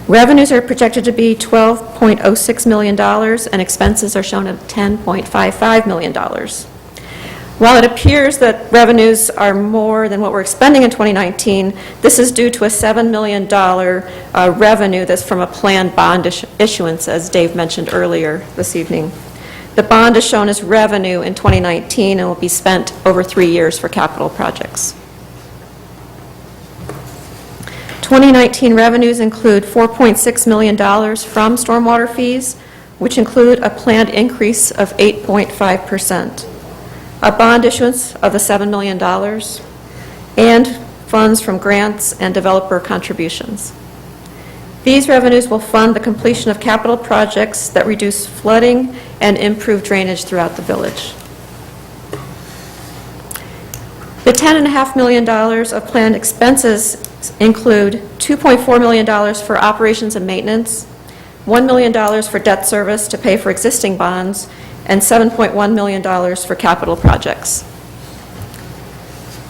Revenues are projected to be $12.06 million, and expenses are shown at $10.55 million. While it appears that revenues are more than what we're expending in 2019, this is due to a $7 million revenue that's from a planned bond issuance, as Dave mentioned earlier this evening. The bond is shown as revenue in 2019 and will be spent over 3 years for capital projects. 2019 revenues include $4.6 million from stormwater fees, which include a planned increase of 8.5%. A bond issuance of the $7 million, and funds from grants and developer contributions. These revenues will fund the completion of capital projects that reduce flooding and improve drainage throughout the village. The $10.5 million of planned expenses include $2.4 million for operations and maintenance, $1 million for debt service to pay for existing bonds, and $7.1 million for capital projects.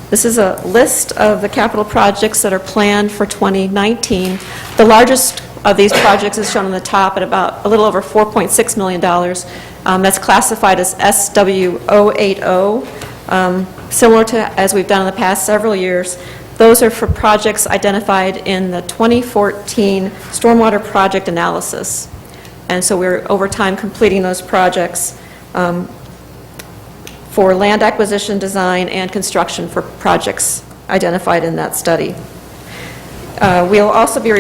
This is a list of the capital projects that are planned for 2019. The largest of these projects is shown on the top at about a little over $4.6 million. That's classified as SW080, similar to as we've done in the past several years. Those are for projects identified in the 2014 stormwater project analysis. And so we're over time completing those projects for land acquisition, design, and construction for projects identified in that study. We'll also be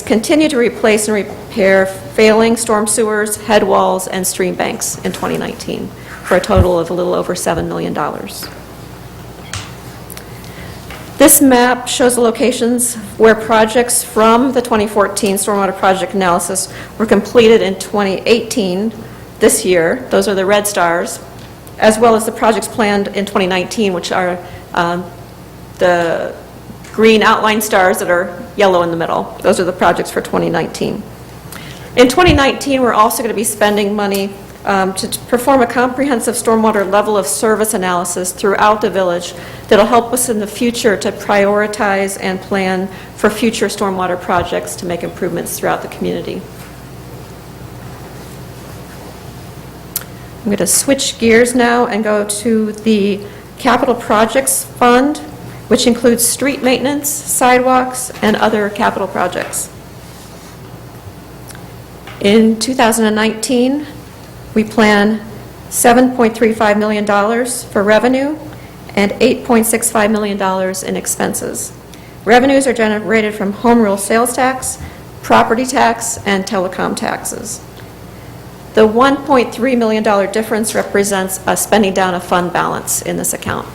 continue to replace and repair failing storm sewers, head walls, and stream banks in 2019 for a total of a little over $7 million. This map shows the locations where projects from the 2014 stormwater project analysis were completed in 2018, this year. Those are the red stars, as well as the projects planned in 2019, which are the green outline stars that are yellow in the middle. Those are the projects for 2019. In 2019, we're also going to be spending money to perform a comprehensive stormwater level of service analysis throughout the village that'll help us in the future to prioritize and plan for future stormwater projects to make improvements throughout the community. I'm going to switch gears now and go to the Capital Projects Fund, which includes street maintenance, sidewalks, and other capital projects. In 2019, we plan $7.35 million for revenue and $8.65 million in expenses. Revenues are generated from home rule sales tax, property tax, and telecom taxes. The $1.3 million difference represents a spending down of fund balance in this account.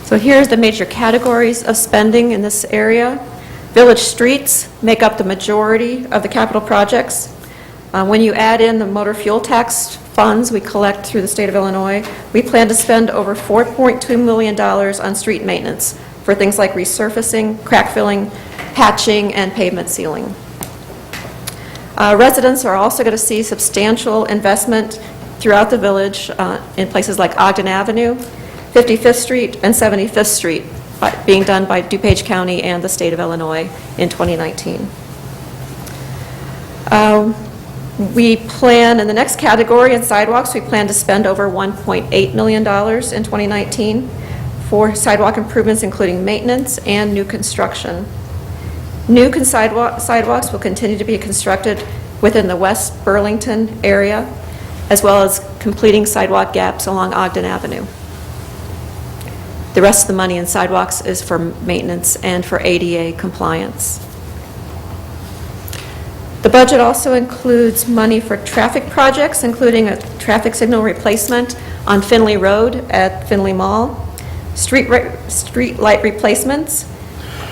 So here's the major categories of spending in this area. Village streets make up the majority of the capital projects. When you add in the motor fuel tax funds we collect through the state of Illinois, we plan to spend over $4.2 million on street maintenance for things like resurfacing, crack filling, patching, and pavement sealing. Residents are also going to see substantial investment throughout the village in places like Ogden Avenue, 55th Street, and 75th Street, being done by DuPage County and the state of Illinois in 2019. We plan, in the next category, in sidewalks, we plan to spend over $1.8 million in 2019 for sidewalk improvements, including maintenance and new construction. New sidewalks will continue to be constructed within the West Burlington area, as well as completing sidewalk gaps along Ogden Avenue. The rest of the money in sidewalks is for maintenance and for ADA compliance. The budget also includes money for traffic projects, including a traffic signal replacement on Finley Road at Finley Mall, street light replacements,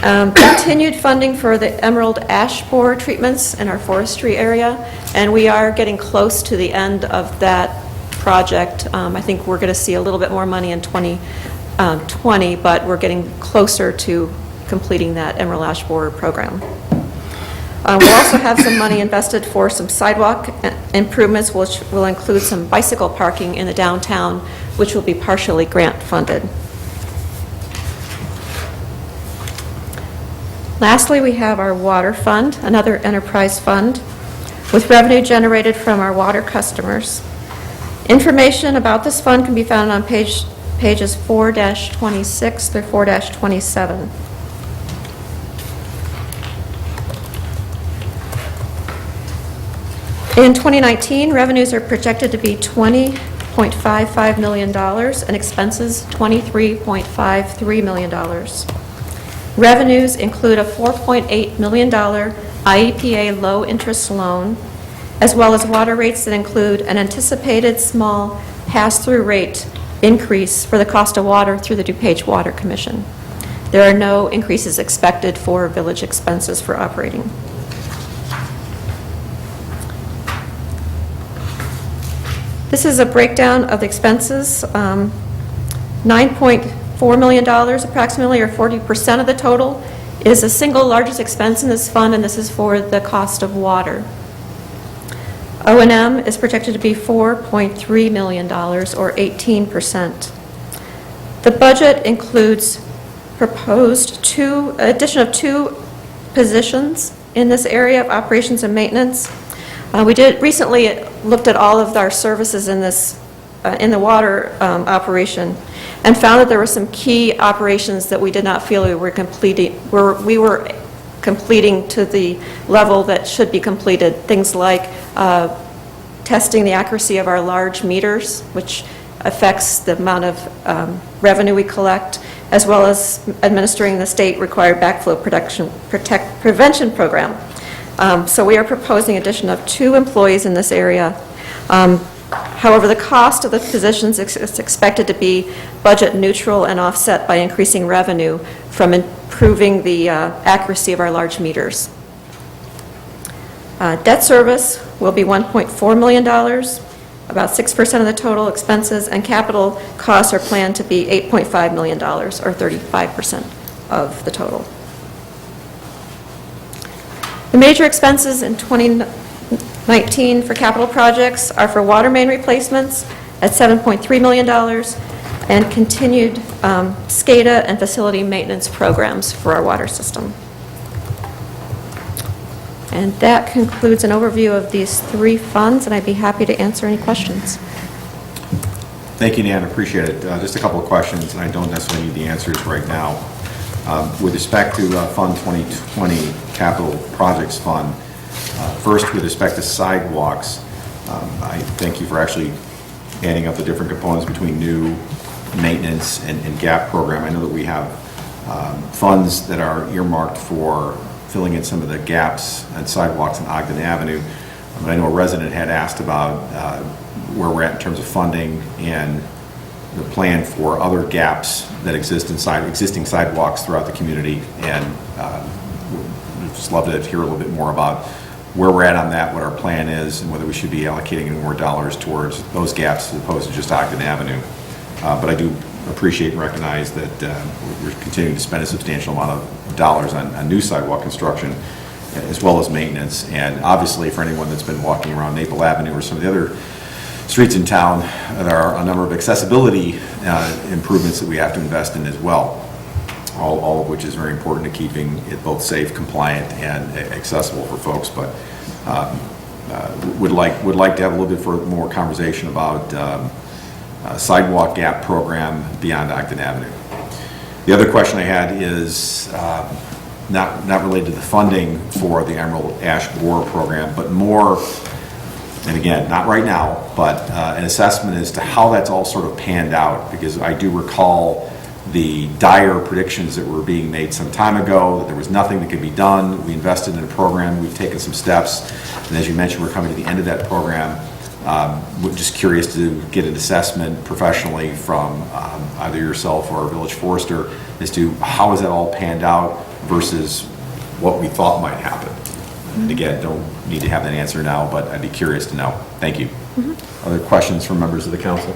continued funding for the emerald ash borer treatments in our forestry area, and we are getting close to the end of that project. I think we're going to see a little bit more money in 2020, but we're getting closer to completing that emerald ash borer program. We'll also have some money invested for some sidewalk improvements, which will include some bicycle parking in the downtown, which will be partially grant funded. Lastly, we have our water fund, another enterprise fund, with revenue generated from our water customers. Information about this fund can be found on pages 4-26 through 4-27. In 2019, revenues are projected to be $20.55 million and expenses $23.53 million. Revenues include a $4.8 million IEPA low-interest loan, as well as water rates that include an anticipated small pass-through rate increase for the cost of water through the DuPage Water Commission. There are no increases expected for village expenses for operating. This is a breakdown of the expenses. $9.4 million approximately, or 40% of the total, is the single largest expense in this fund, and this is for the cost of water. O&M is projected to be $4.3 million, or 18%. The budget includes proposed addition of 2 positions in this area of operations and maintenance. We did recently looked at all of our services in this in the water operation, and found that there were some key operations that we did not feel we were completing to the level that should be completed. Things like testing the accuracy of our large meters, which affects the amount of revenue we collect, as well as administering the state-required backflow prevention program. So we are proposing addition of 2 employees in this area. However, the cost of the positions is expected to be budget neutral and offset by increasing revenue from improving the accuracy of our large meters. Debt service will be $1.4 million, about 6% of the total expenses, and capital costs are planned to be $8.5 million, or 35% of the total. The major expenses in 2019 for capital projects are for water main replacements at $7.3 million and continued SCADA and facility maintenance programs for our water system. And that concludes an overview of these 3 funds, and I'd be happy to answer any questions. Thank you, Nan, appreciate it. Just a couple of questions, and I don't necessarily need the answers right now. With respect to Fund 2020 Capital Projects Fund, first with respect to sidewalks, I thank you for actually adding up the different components between new, maintenance, and GAP program. I know that we have funds that are earmarked for filling in some of the gaps and sidewalks on Ogden Avenue. I know a resident had asked about where we're at in terms of funding and the plan for other gaps that exist inside existing sidewalks throughout the community, and we'd just love to hear a little bit more about where we're at on that, what our plan is, and whether we should be allocating any more dollars towards those gaps as opposed to just Ogden Avenue. But I do appreciate and recognize that we're continuing to spend a substantial amount of dollars on new sidewalk construction as well as maintenance. And obviously, for anyone that's been walking around Maple Avenue or some of the other streets in town, there are a number of accessibility improvements that we have to invest in as well, all of which is very important to keeping it both safe, compliant, and accessible for folks. But would like to have a little bit more conversation about sidewalk gap program beyond Ogden Avenue. The other question I had is not related to the funding for the Emerald Ash Borer program, but more, and again, not right now, but an assessment as to how that's all sort of panned out, because I do recall the dire predictions that were being made some time ago, that there was nothing that could be done. We invested in a program, we've taken some steps, and as you mentioned, we're coming to the end of that program. We're just curious to get an assessment professionally from either yourself or Village Forester as to how is that all panned out versus what we thought might happen. And again, don't need to have that answer now, but I'd be curious to know. Thank you. Other questions from members of the council?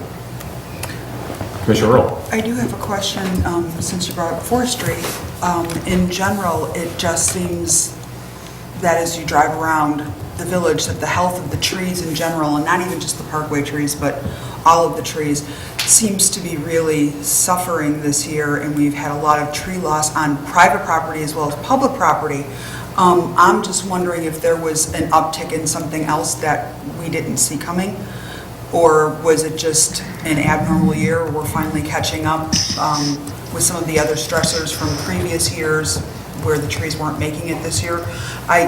Commissioner Earl. I do have a question, since you brought up forestry. In general, it just seems that as you drive around the village, that the health of the trees in general, and not even just the parkway trees, but all of the trees, seems to be really suffering this year, and we've had a lot of tree loss on private property as well as public property. I'm just wondering if there was an uptick in something else that we didn't see coming, or was it just an abnormal year where we're finally catching up with some of the other stressors from previous years where the trees weren't making it this year? I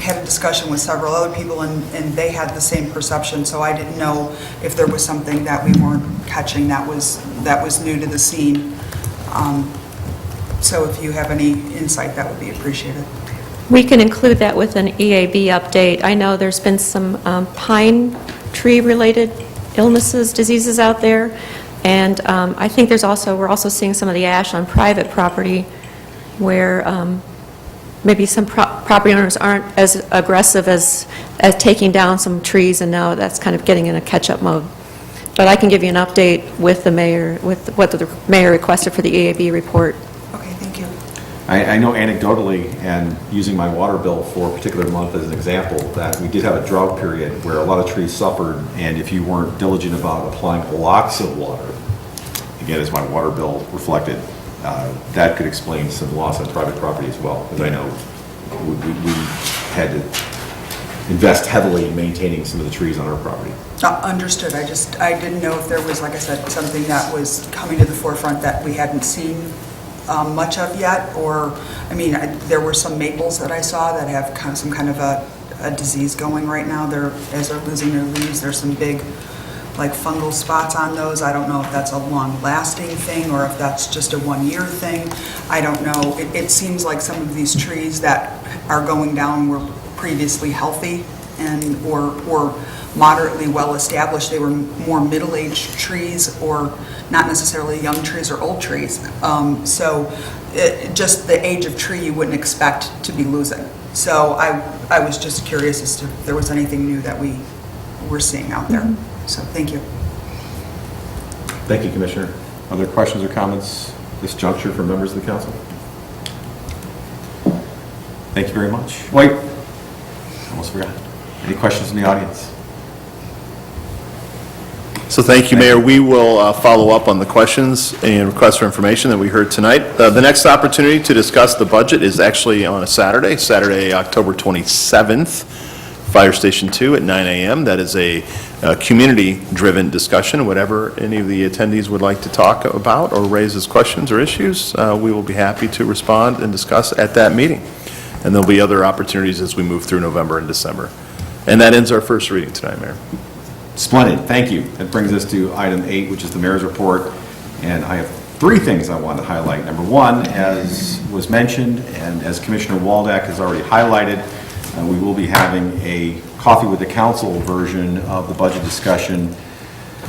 had a discussion with several other people, and they had the same perception, so I didn't know if there was something that we weren't catching that was new to the scene. So if you have any insight, that would be appreciated. We can include that with an EAB update. I know there's been some pine tree-related illnesses, diseases out there, and I think we're also seeing some of the ash on private property where maybe some property owners aren't as aggressive as taking down some trees, and now that's kind of getting in a catch-up mode. But I can give you an update with the mayor, with what the mayor requested for the EAB report. Okay, thank you. I know anecdotally, and using my water bill for a particular month as an example, that we did have a drought period where a lot of trees suffered, and if you weren't diligent about applying lots of water, again, as my water bill reflected, that could explain some loss on private property as well, because I know we had to invest heavily in maintaining some of the trees on our property. Understood. I didn't know if there was, like I said, something that was coming to the forefront that we hadn't seen much of yet, or, I mean, there were some maples that I saw that have some kind of a disease going right now. As they're losing their leaves, there's some big, like, fungal spots on those. I don't know if that's a long-lasting thing or if that's just a one-year thing. I don't know. It seems like some of these trees that are going down were previously healthy and or moderately well-established. They were more middle-aged trees, or not necessarily young trees or old trees. So just the age of tree you wouldn't expect to be losing. So I was just curious as to if there was anything new that we were seeing out there. So thank you. Thank you, Commissioner. Other questions or comments at this juncture from members of the council? Thank you very much. Wait, almost forgot. Any questions from the audience? So thank you, Mayor. We will follow up on the questions and requests for information that we heard tonight. The next opportunity to discuss the budget is actually on a Saturday, October 27th, Fire Station 2 at 9 a.m. That is a community-driven discussion. Whatever any of the attendees would like to talk about or raise as questions or issues, we will be happy to respond and discuss at that meeting. And there'll be other opportunities as we move through November and December. And that ends our first reading tonight, Mayor. Splendid, thank you. That brings us to item 8, which is the mayor's report. And I have 3 things I want to highlight. Number 1, as was mentioned, and as Commissioner Waldeck has already highlighted, we will be having a coffee with the council version of the budget discussion.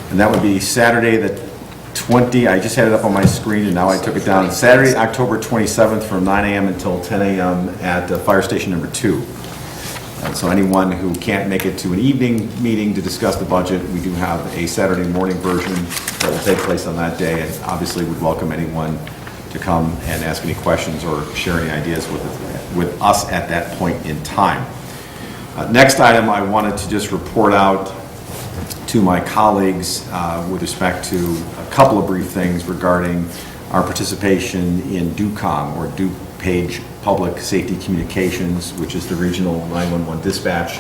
And that would be Saturday the I just had it up on my screen and now I took it down. Saturday, October 27th from 9 a.m. until 10 a.m. at Fire Station number 2. And so anyone who can't make it to an evening meeting to discuss the budget, we do have a Saturday morning version that will take place on that day, and obviously would welcome anyone to come and ask any questions or share any ideas with us at that point in time. Next item, I wanted to just report out to my colleagues with respect to a couple of brief things regarding our participation in DUCOM, or DuPage Public Safety Communications, which is the regional 911 dispatch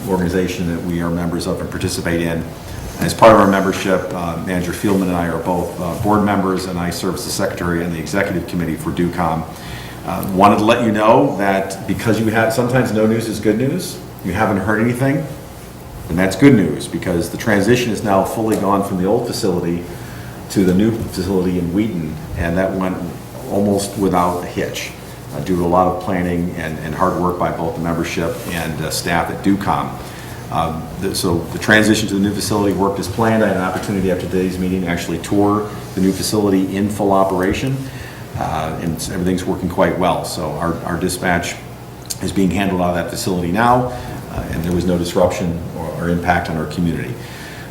organization that we are members of and participate in. As part of our membership, Manager Fieldman and I are both board members, and I serve as the secretary and the executive committee for DUCOM. Wanted to let you know that because you have, sometimes no news is good news, you haven't heard anything, and that's good news, because the transition is now fully gone from the old facility to the new facility in Wheaton, and that went almost without a hitch due to a lot of planning and hard work by both the membership and staff at DUCOM. So the transition to the new facility worked as planned. I had an opportunity after today's meeting to actually tour the new facility in full operation, and everything's working quite well. So our dispatch is being handled out of that facility now, and there was no disruption or impact on our community.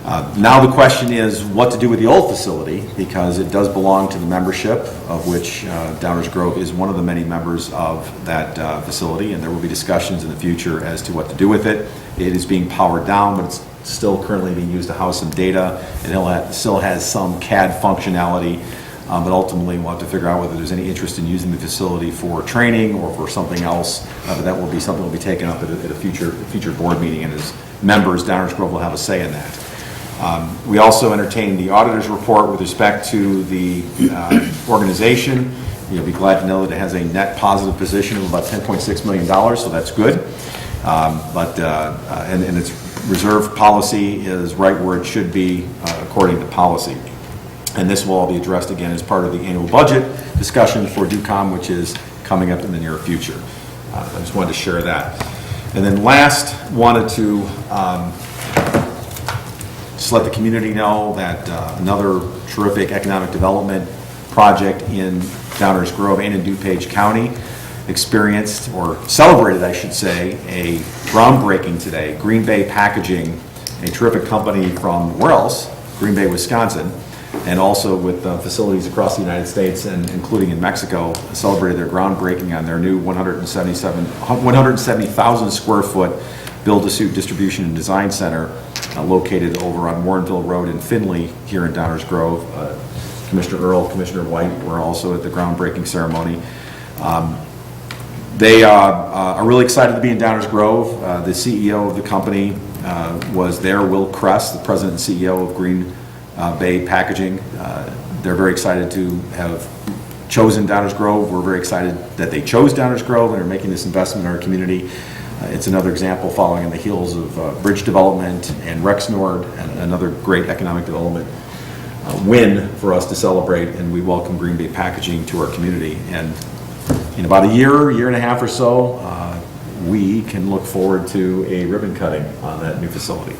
Now the question is what to do with the old facility, because it does belong to the membership, of which Downers Grove is one of the many members of that facility, and there will be discussions in the future as to what to do with it. It is being powered down, but it's still currently being used to house some data. It still has some CAD functionality, but ultimately we'll have to figure out whether there's any interest in using the facility for training or for something else. But that will be something that will be taken up at a future board meeting, and as members, Downers Grove will have a say in that. We also entertained the auditor's report with respect to the organization. You'll be glad to know that it has a net positive position of about $10.6 million, so that's good. And its reserve policy is right where it should be according to policy. And this will all be addressed again as part of the annual budget discussion for DUCOM, which is coming up in the near future. I just wanted to share that. And then last, wanted to just let the community know that another terrific economic development project in Downers Grove and in DuPage County experienced, or celebrated, I should say, a groundbreaking today. Green Bay Packaging, a terrific company from where else? Green Bay, Wisconsin, and also with facilities across the United States and including in Mexico, celebrated their groundbreaking on their new 170,000 square foot build-to-suit distribution and design center located over on Warrenville Road in Findlay here in Downers Grove. Commissioner Earl, Commissioner White were also at the groundbreaking ceremony. They are really excited to be in Downers Grove. The CEO of the company was there, Will Kress, the president and CEO of Green Bay Packaging. They're very excited to have chosen Downers Grove. We're very excited that they chose Downers Grove and are making this investment in our community. It's another example following in the heels of bridge development and Rexnord, and another great economic development win for us to celebrate, and we welcome Green Bay Packaging to our community. And in about a year and a half or so, we can look forward to a ribbon cutting on that new facility.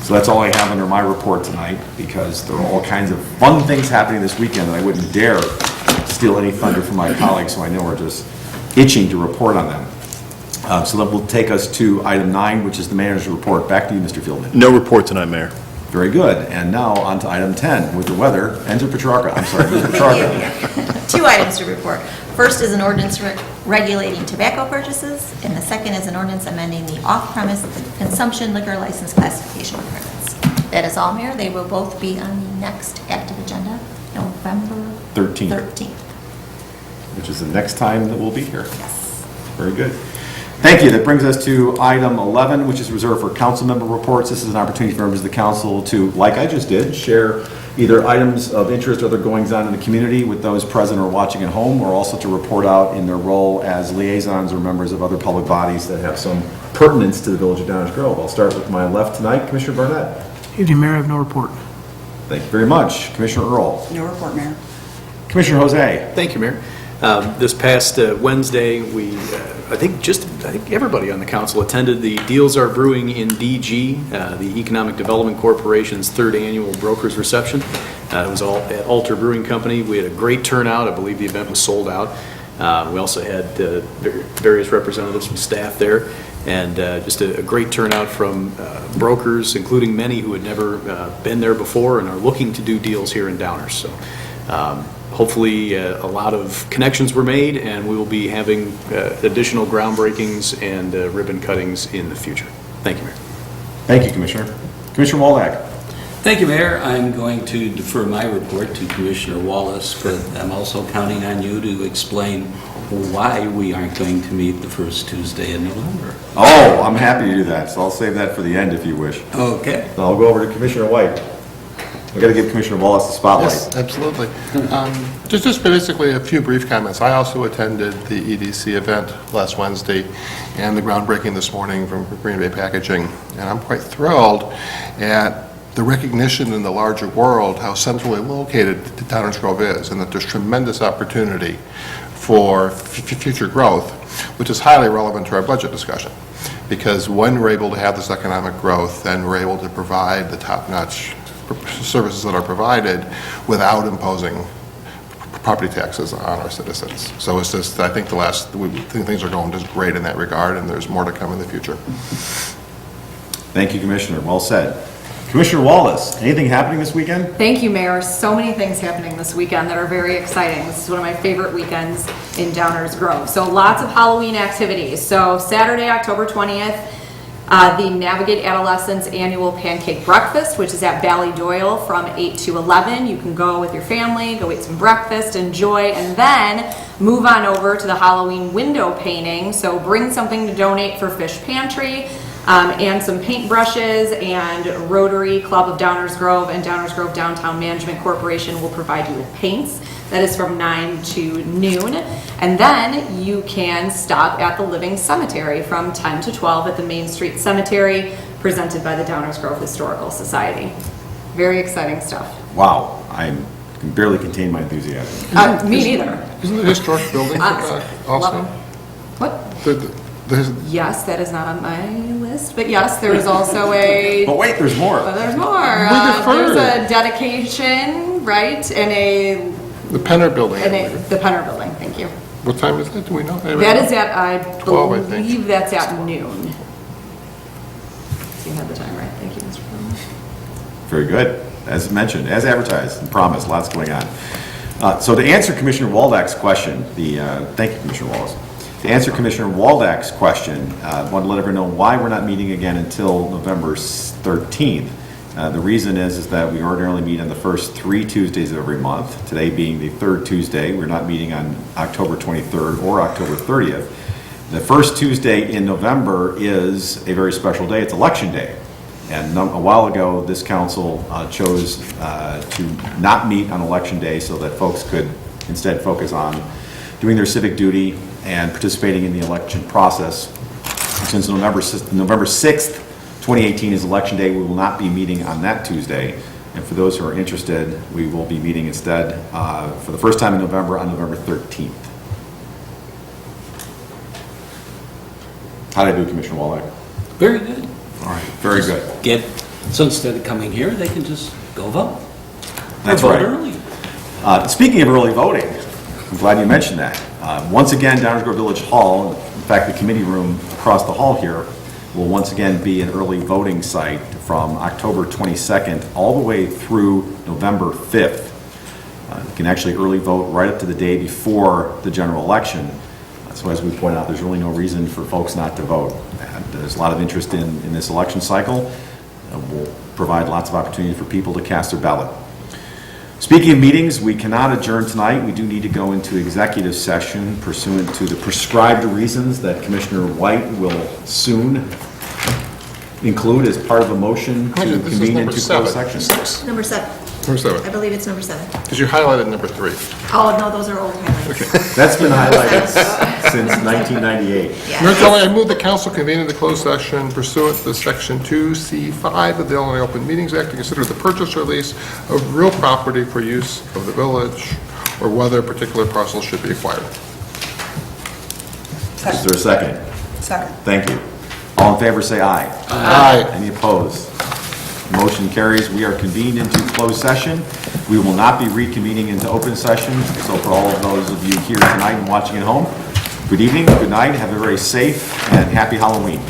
So that's all I have under my report tonight, because there are all kinds of fun things happening this weekend, and I wouldn't dare steal any thunder from my colleagues, so I know we're just itching to report on them. So that will take us to item 9, which is the manager's report. Back to you, Mr. Fieldman. No report tonight, Mayor. Very good. And now on to item 10 with the weather. Enter Petrarca. I'm sorry, Ms. Petrarca. 2 items to report. First is an ordinance regulating tobacco purchases, and the second is an ordinance amending the off-premise consumption liquor license classification requirements. That is all, Mayor. They will both be on the next active agenda, November 13th. Which is the next time that we'll be here. Yes. Very good. Thank you. That brings us to item 11, which is reserved for council member reports. This is an opportunity for members of the council to, like I just did, share either items of interest or other goings-on in the community with those present or watching at home, or also to report out in their role as liaisons or members of other public bodies that have some pertinence to the village of Downers Grove. I'll start with my left tonight, Commissioner Barnett. Evening, Mayor. I have no report. Thank you very much. Commissioner Earl. No report, Mayor. Commissioner Jose. Thank you, Mayor. This past Wednesday, I think everybody on the council attended the Deals Are Brewing in DG, the Economic Development Corporation's 3rd annual brokers reception. It was all at Alter Brewing Company. We had a great turnout. I believe the event was sold out. We also had various representatives from staff there, and just a great turnout from brokers, including many who had never been there before and are looking to do deals here in Downers. So hopefully a lot of connections were made, and we will be having additional groundbreakings and ribbon cuttings in the future. Thank you, Mayor. Thank you, Commissioner. Commissioner Waldeck. Thank you, Mayor. I'm going to defer my report to Commissioner Wallace, but I'm also counting on you to explain why we aren't going to meet the first Tuesday in November. Oh, I'm happy to do that, so I'll save that for the end if you wish. Okay. So I'll go over to Commissioner White. I've got to give Commissioner Wallace the spotlight. Yes, absolutely. Just basically a few brief comments. I also attended the EDC event last Wednesday and the groundbreaking this morning from Green Bay Packaging, and I'm quite thrilled at the recognition in the larger world how centrally located Downers Grove is, and that there's tremendous opportunity for future growth, which is highly relevant to our budget discussion. Because when we're able to have this economic growth, then we're able to provide the top-notch services that are provided without imposing property taxes on our citizens. So it's just, I think things are going just great in that regard, and there's more to come in the future. Thank you, Commissioner. Well said. Commissioner Wallace, anything happening this weekend? Thank you, Mayor. So many things happening this weekend that are very exciting. This is one of my favorite weekends in Downers Grove. So lots of Halloween activities. So Saturday, October 20th, The Navigate Adolescents Annual Pancake Breakfast, which is at Ballydoyle from 8 to 11. You can go with your family, go eat some breakfast, enjoy, and then move on over to the Halloween window painting. So bring something to donate for Fish Pantry, and some paintbrushes, and Rotary Club of Downers Grove and Downers Grove Downtown Management Corporation will provide you with paints. That is from 9 to noon. And then you can stop at the Living Cemetery from 10 to 12 at the Main Street Cemetery, presented by the Downers Grove Historical Society. Very exciting stuff. Wow, I can barely contain my enthusiasm. Me neither. Isn't the historic building also? Love it. What? Yes, that is not on my list, but yes, there is also a... But wait, there's more. But there's more. deferred. There's a dedication, right, and The Penner Building. the Penner Building, thank you. What time is that? Do we know? That is at, I 12, I think. believe that's at noon. So you had the time right, thank you, Mr. President. Very good. As mentioned, as advertised and promised, lots going on. So to answer Commissioner Waldek's question, thank you, Commissioner Wallace. To answer Commissioner Waldek's question, I want to let everyone know why we're not meeting again until November 13th. The reason is that we ordinarily meet on the first 3 Tuesdays of every month. Today being the third Tuesday, we're not meeting on October 23rd or October 30th. The first Tuesday in November is a very special day. It's Election Day. And a while ago, this council chose to not meet on Election Day so that folks could instead focus on doing their civic duty and participating in the election process. Since November 6th, 2018 is Election Day, we will not be meeting on that Tuesday. And for those who are interested, we will be meeting instead for the first time in November on November 13th. How did I do, Commissioner Wallach? Very good. All right, very good. So instead of coming here, they can just go vote. That's Or right. vote early. Speaking of early voting, I'm glad you mentioned that. Once again, Downers Grove Village Hall, in fact, the committee room across the hall here, will once again be an early voting site from October 22nd all the way through November 5th. You can actually early vote right up to the day before the general election. So as we point out, there's really no reason for folks not to vote. And there's a lot of interest in this election cycle. We'll provide lots of opportunity for people to cast their ballot. Speaking of meetings, we cannot adjourn tonight. We do need to go into executive session pursuant to the prescribed reasons that Commissioner White will soon include as part of a motion to This is convene number into 7. closed section. Number 7. Number 7. I believe it's number 7. Because you highlighted number 3. Oh, no, those are old highlights. That's been highlighted since 1998. Mayor Kelly, I move the council convene into closed session pursuant to Section 2C5 of the Illinois Open Meetings Act to consider the purchase or lease of real property for use of the village or whether a particular parcel should be acquired. Is there a second? Second. Thank you. All in favor, say aye. Aye. Any opposed? Motion carries. We are convened into closed session. We will not be reconvening into open session. So for all of those of you here tonight and watching at home, good evening, good night, have a very safe and happy Halloween.